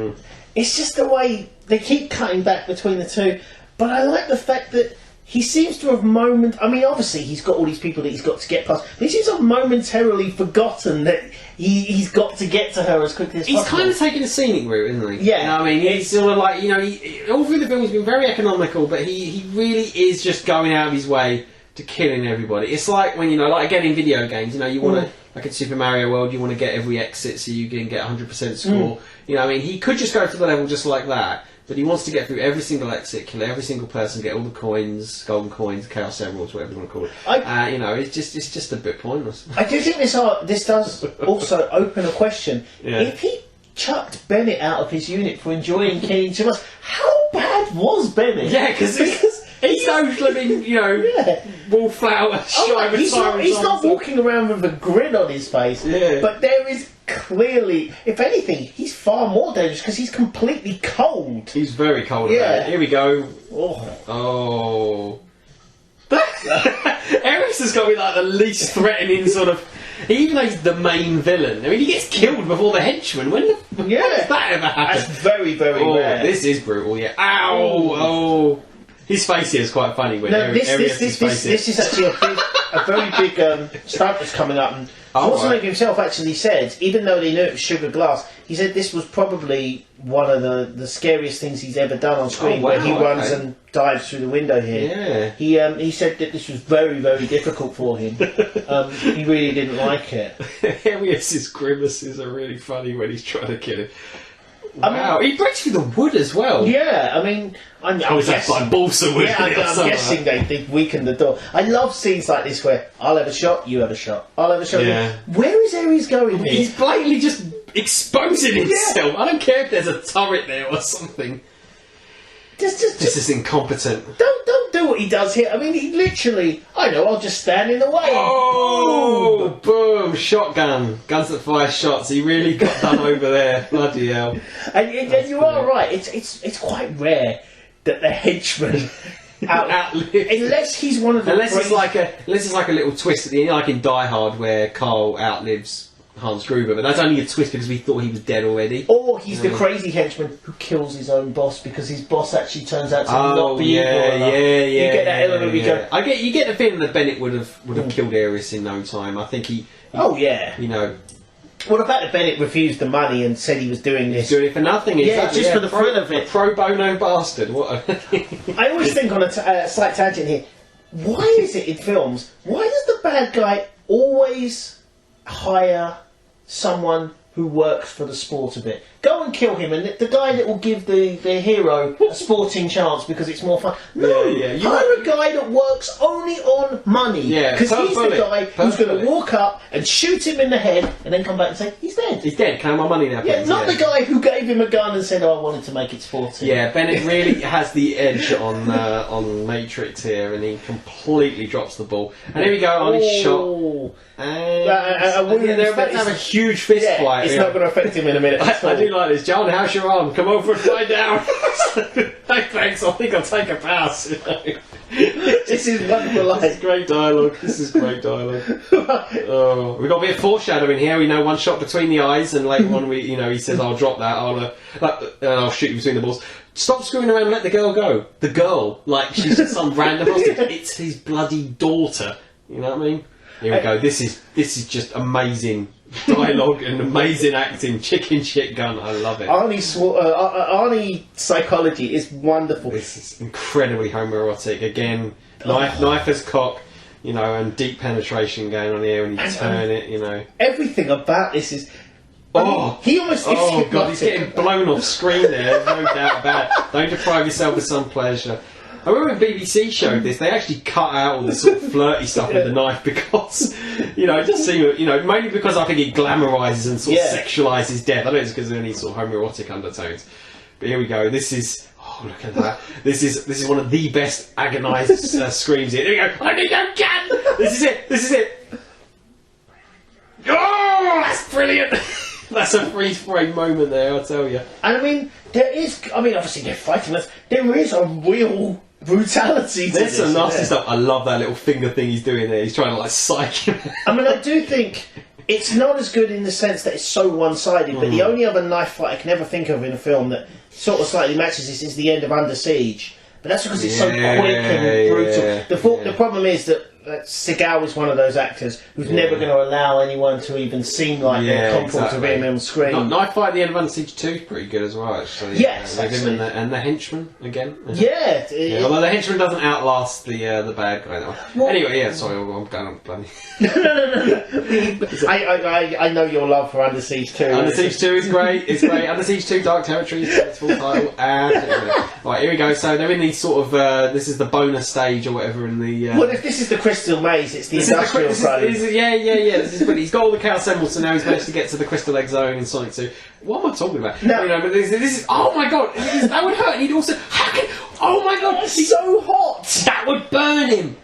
it's just the way they keep cutting back between the two. But I like the fact that he seems to have I mean, obviously he's got all these people that he's got to get past. But he seems to have momentarily forgotten that he's got to get to her as quickly as possible. He's kind of taking a scenic route, isn't he? Yeah. You know what I mean? He's sort of like, you know, all through the film he's been very economical, but he really is just going out of his way to killing everybody. It's like when, you know, like again in video games, you know, you want to, like in Super Mario World, you want to get every exit so you can get 100% score. You know what I mean? He could just go to the level just like that, but he wants to get through every single exit, kill every single person, get all the coins, golden coins, Chaos Emeralds, whatever you want to call it. You know, it's just a bit pointless. I do think this does also open a question. Yeah. If he chucked Bennett out of his unit for enjoying killing too much, how bad was Bennett? Yeah, because he's so living, you know, wallflower, he's not walking around with a grin on his face, but there is clearly, if anything, he's far more dangerous because he's completely cold. He's very cold. Yeah. Here we go. Oh. Eris has got to be like the least threatening sort of. Even though he's the main villain, I mean, he gets killed before the henchman. When does that ever happen? That's very, very rare. This is brutal. Yeah. Ow. Oh. His face here is quite funny. When this is actually a very big stunt that's coming up. And Schwarzenegger himself actually said, even though they knew it was sugar glass, he said this was probably one of the scariest things he's ever done on screen, where he runs and dives through the window here. Yeah. He said that this was very, very difficult for him. He really didn't like it. His grimaces are really funny when he's trying to kill him. Wow, he breaks through the wood as well. Yeah, I mean, I'm guessing, like balsa wood. I'm guessing they've weakened the door. I love scenes like this where I'll have a shot, you have a shot, I'll have a shot. Yeah. Where is Ares going here? He's blatantly just exposing himself. I don't care if there's a turret there or something. This is incompetent. Don't do what he does here. I mean, he literally, I'll just stand in the way. Oh, boom, shotgun. Guns that fire shots. He really got done over there. Bloody hell. And you are right. It's quite rare that the henchman outlives. Unless he's one of the unless it's like a little twist at the end, like in Die Hard where Carl outlives Hans Gruber, but that's only a twist because we thought he was dead already. Or he's the crazy henchman who kills his own boss because his boss actually turns out to not be evil enough. You get that element we go. You get the feeling that Bennett would have killed Ares in no time. I think he well, the fact that Bennett refused the money and said he was doing this. Doing it for nothing. Just for the thrill of it. Pro bono bastard. What? I always think on a slight tangent here. Why is it in films? Why does the bad guy always hire someone who works for the sport of it? Go and kill him, and the guy that will give the hero a sporting chance because it's more fun. No, hire a guy that works only on money. Because he's the guy who's going to walk up and shoot him in the head and then come back and say, he's dead. He's dead, can I have my money now, please? Not the guy who gave him a gun and said, I wanted to make it sporting. Yeah, Bennett really has the edge on Matrix here, and he completely drops the ball. And here we go on his shot. And they're about to have a huge fist fight. It's not going to affect him in a minute. I do like this. John, how's your arm? Come over and lie down. Hey, thanks. I think I'll take a pass. This is wonderful. This is great dialogue. Oh, we've got a bit of foreshadowing here. We know one shot between the eyes, and later on, he says, "I'll drop that. I'll shoot you between the balls." Stop screwing around and let the girl go. The girl, like she's just some random hostage. It's his bloody daughter. You know what I mean? Here we go. This is just amazing dialogue and amazing acting. Chicken shit gun. I love it. Arnie psychology is wonderful. This is incredibly homoerotic. Again, knife as cock, and deep penetration going on here when you turn it. Everything about this is. He almost. Oh god, he's getting blown off screen there. There's no doubt about it. Don't deprive yourself of some pleasure. I remember when BBC showed this, they actually cut out all the sort of flirty stuff with the knife because, it just seemed, mainly because I think it glamorises and sort of sexualises death. I don't know if it's because of any sort of homoerotic undertones. But here we go. This is, look at that. This is one of the best agonised screams here. Here we go. I need a gun! This is it. Oh, that's brilliant. That's a freeze frame moment there, I'll tell you. And obviously they're fighting us. There is a real brutality to There's this. some nasty stuff. I love that little finger thing he's doing there. He's trying to psych him. I do think it's not as good in the sense that it's so one-sided, but the only other knife fight I can ever think of in a film that sort of slightly matches this is the end of Under Siege. But that's because it's so quick and brutal. The problem is that Seagal is one of those actors who's never going to allow anyone to even seem like they're comparable to him on screen. Knife fight at the end of Under Siege 2 is pretty good as well, actually. Yes, him and the henchman again. Although the henchman doesn't outlast the bad guy. Well, anyway, sorry, I'm going on bloody. No. I know your love for Under Siege 2. Under Siege 2 is great. It's great. Under Siege 2 Dark Territory is its full title. Right, here we go. So they're in these sort of this is the bonus stage or whatever in the. Well, if this is the Crystal Maze, it's the industrial side. This is he's got all the cow symbols, so now he's managed to get to the Crystal Egg Zone in Sonic 2. What am I talking about? No. But this is. Oh my god, that would hurt. And he'd also. Oh my god, it's so hot. That would burn him.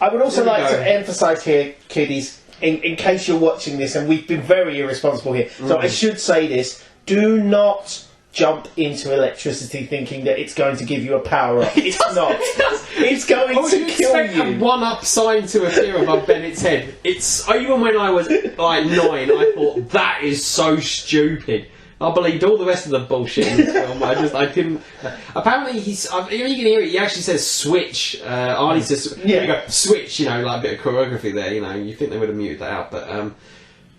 I would also like to emphasise here, kiddies, in case you're watching this, and we've been very irresponsible here. So I should say this: do not jump into electricity thinking that it's going to give you a power up. It's not. It's going to kill you. A one-up sign to appear above Bennett's head. It's even when I was like 9, I thought that is so stupid. I believed all the rest of the bullshit in this film. I couldn't. Apparently, you can hear it. He actually says switch. Arnie says, "Here we go, switch." You know, like a bit of choreography there. You know, you think they would have muted that out, but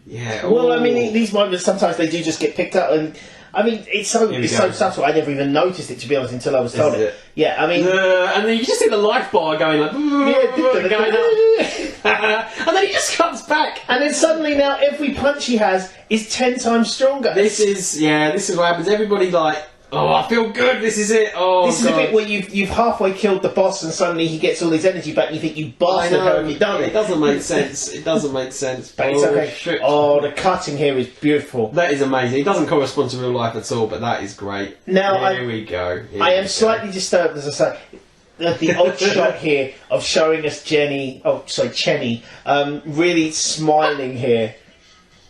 yeah. Well, I mean, these moments sometimes they do just get picked up, and I mean, it's so subtle. I never even noticed it, to be honest, until I was told it. Yeah, I mean, and then you just see the life bar going like, going up, and then he just comes back, and then suddenly now every punch he has is 10 times stronger. This is what happens. Everybody like, oh, I feel good. This is it. Oh, this is a bit where you've halfway killed the boss, and suddenly he gets all his energy back. And you think, you bastard, how have you done it? It doesn't make sense. It doesn't make sense. But it's okay. Shit. Oh, the cutting here is beautiful. That is amazing. It doesn't correspond to real life at all, but that is great. Now, here we go. I am slightly disturbed, as I say. The odd shot here of showing us Chenny, really smiling here.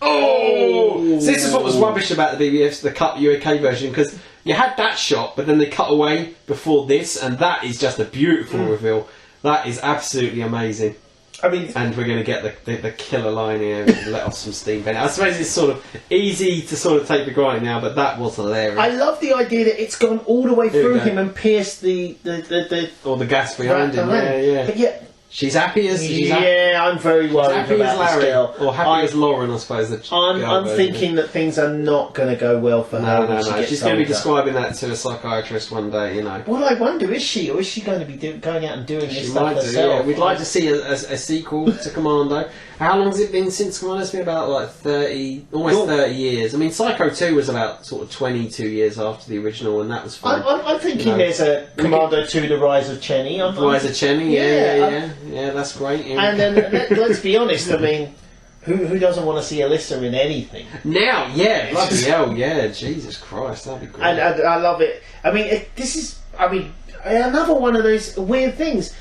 Oh! So this is what was rubbish about the BBFs, the cut UK version, because you had that shot, but then they cut away before this, and that is just a beautiful reveal. That is absolutely amazing. I mean, and we're going to get the killer line here and let off some steam. I suppose it's sort of easy to sort of take for granted now, but that was hilarious. I love the idea that it's gone all the way through him and pierced the or the gas behind him. Yeah. But yet, she's happy as I'm very worried happy about as Larry, this girl. or happy as Lauren, I suppose. I'm thinking that things are not going to go well for her. No. She's going to be describing that to a psychiatrist one day, you know. Well, I wonder, is she going to be going out and doing this stuff herself? Yeah. We'd like to see a sequel to Commando. How long has it been since Commando? It's been about like almost 30 years. I mean, Psycho 2 was about sort of 22 years after the original, and that was fun. I'm thinking there's a Commando 2, The Rise of Chenny. Rise of Chenny, yeah, that's great. Yeah. And then, let's be honest, I mean, who doesn't want to see Alyssa in anything? Now, yeah, bloody hell, yeah, Jesus Christ, that'd be great. And I love it. I mean, this is, another one of those weird things.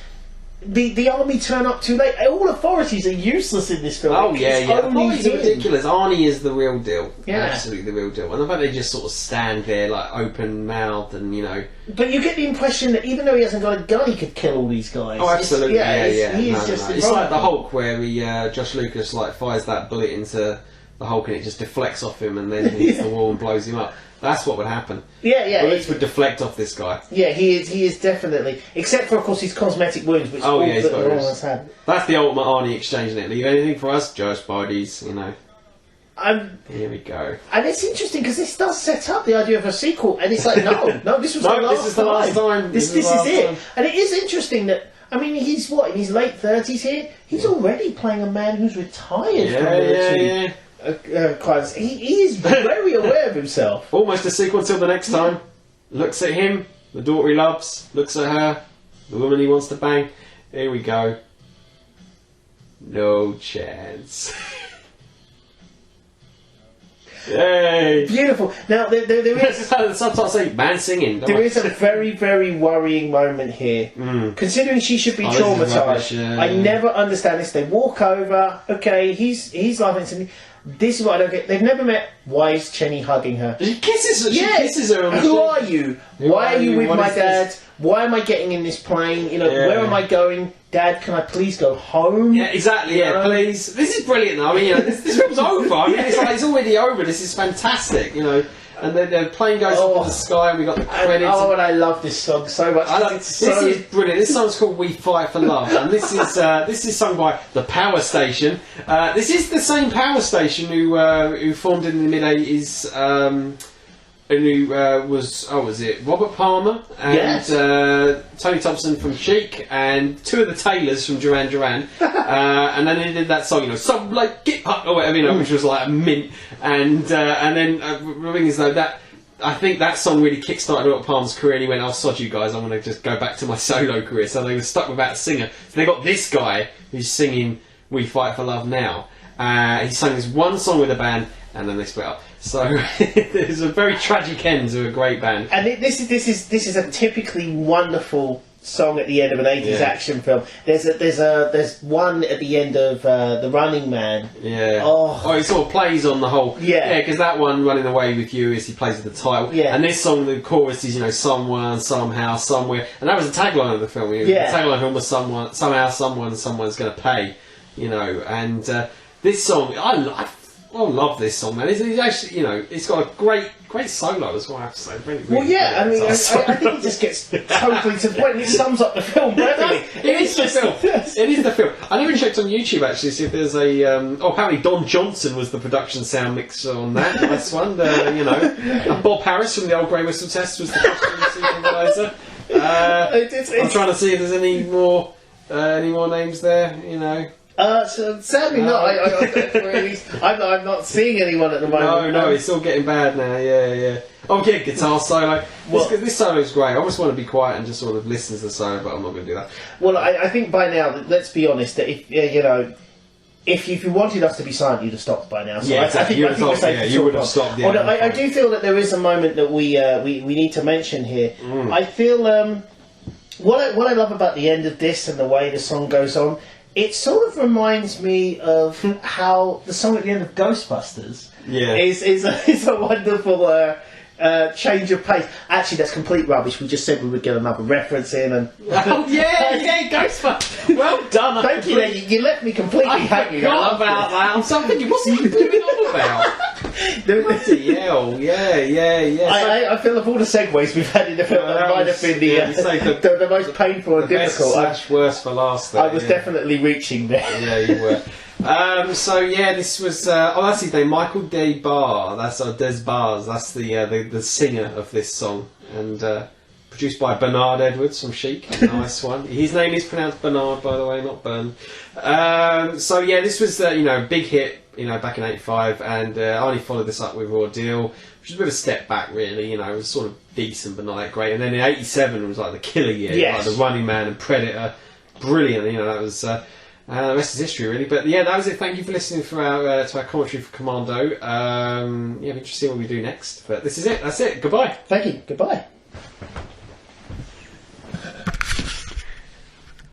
The army turn up too late. All authorities are useless in this film. Oh yeah. Authorities are ridiculous. Arnie is the real deal. Yeah, absolutely the real deal. And the fact they just sort of stand there like open mouthed and you know. But you get the impression that even though he hasn't got a gun, he could kill all these guys. Oh, absolutely. He is just. It's like the Hulk where Josh Lucas like fires that bullet into the Hulk and it just deflects off him and then hits the wall and blows him up. That's what would happen. Yeah. Bullets would deflect off this guy. Yeah, he is definitely. Except for, of course, his cosmetic wounds, which all that Ron has had. That's the ultimate Arnie exchange, isn't it? Leave anything for us, just bodies, you know. Here we go. And it's interesting because this does set up the idea of a sequel, and it's like, no, this was the last time. This is it. And it is interesting that, I mean, he's in his late 30s here? He's already playing a man who's retired from military. He is very aware of himself. Almost a sequel till the next time. Looks at him, the daughter he loves, looks at her, the woman he wants to bang. Here we go. No chance. Yay! Beautiful. Now there is the subtitles say man singing. There is a very, very worrying moment here. Considering she should be traumatised. I never understand this. They walk over. Okay, he's laughing. This is what I don't get. They've never met. Why is Chenny hugging her? She kisses her. She kisses her. Who are you? Why are you with my dad? Why am I getting in this plane? You know, where am I going? Dad, can I please go home? Yeah, exactly. Yeah, please. This is brilliant, though. I mean, you know, this film's over. I mean, it's already over. This is fantastic. You know. And then the plane goes up in the sky and we got the credits. And I love this song so much. This is brilliant. This song's called We Fight for Love. And this is sung by the Power Station. This is the same Power Station who formed in the mid-80s and who was it Robert Palmer and Tony Thompson from Chic and two of the Taylors from Duran Duran. And then they did that song, you know, some like Get Up or whatever, you know, which was like a mint. And then the thing is though that I think that song really kick-started Robert Palmer's career and he went, "Oh, sod you guys, I want to just go back to my solo career." So they were stuck without a singer. So they got this guy who's singing We Fight for Love now. He sang this one song with a band and then they split up. So it's a very tragic end to a great band. And this is a typically wonderful song at the end of an 80s action film. There's one at the end of The Running Man. Yeah. Oh, it sort of plays on the whole. Yeah, because that one, Running Away with You, is he plays with the title. Yeah. And this song, the chorus is, you know, someone, somehow, somewhere. And that was the tagline of the film. The tagline of the film was someone, somehow, someone's going to pay. You know, and this song, I love this song, man. It's actually, you know, it's got a great solo as well, I have to say. Really, Well, yeah, I mean, I think it just gets totally to the point. It sums up the film perfectly. It is the film. It is the film. I never checked on YouTube actually to see if there's a. Apparently Don Johnson was the production sound mixer on that. Nice one. You know, and Bob Harris from the Old Grey Whistle Test was the costume supervisor. I'm trying to see if there's any more names there. You know. So sadly not. I'm not seeing anyone at the moment. No, it's all getting bad now. Yeah. Oh, yeah, guitar solo. This solo is great. I almost want to be quiet and just sort of listen to the solo, but I'm not going to do that. Well, I think by now, let's be honest, that if you know, if you wanted us to be silent, you'd have stopped by now. So yeah, exactly. You would have stopped. Although I do feel that there is a moment that we need to mention here. I feel what I love about the end of this and the way the song goes on. It sort of reminds me of how the song at the end of Ghostbusters is a wonderful change of pace. Actually, that's complete rubbish. We just said we would get another reference in. And Ghostbusters. Well done. Thank you. You left me completely hanging. I forgot about that. I'm so thinking, what's he doing on about? Bloody hell. Yeah. I feel of all the segues we've had in the film, that might have been the most painful and difficult. Much worse for last. There, I was definitely reaching there. Yeah, you were. This was that's his name, Michael Des Barres. That's Des Barres. That's the singer of this song, and produced by Bernard Edwards from Chic. Nice one. His name is pronounced Bernard, by the way, not Bern. This was a big hit, back in '85, and I only followed this up with Raw Deal, which is a bit of a step back, really. It was sort of decent, but not that great. And then in '87 it was like the killer year, like The Running Man and Predator. Brilliant. That was. The rest is history, really. But yeah, that was it. Thank you for listening to our commentary for Commando. Interesting what we do next. But this is it. That's it. Goodbye. Thank you. Goodbye.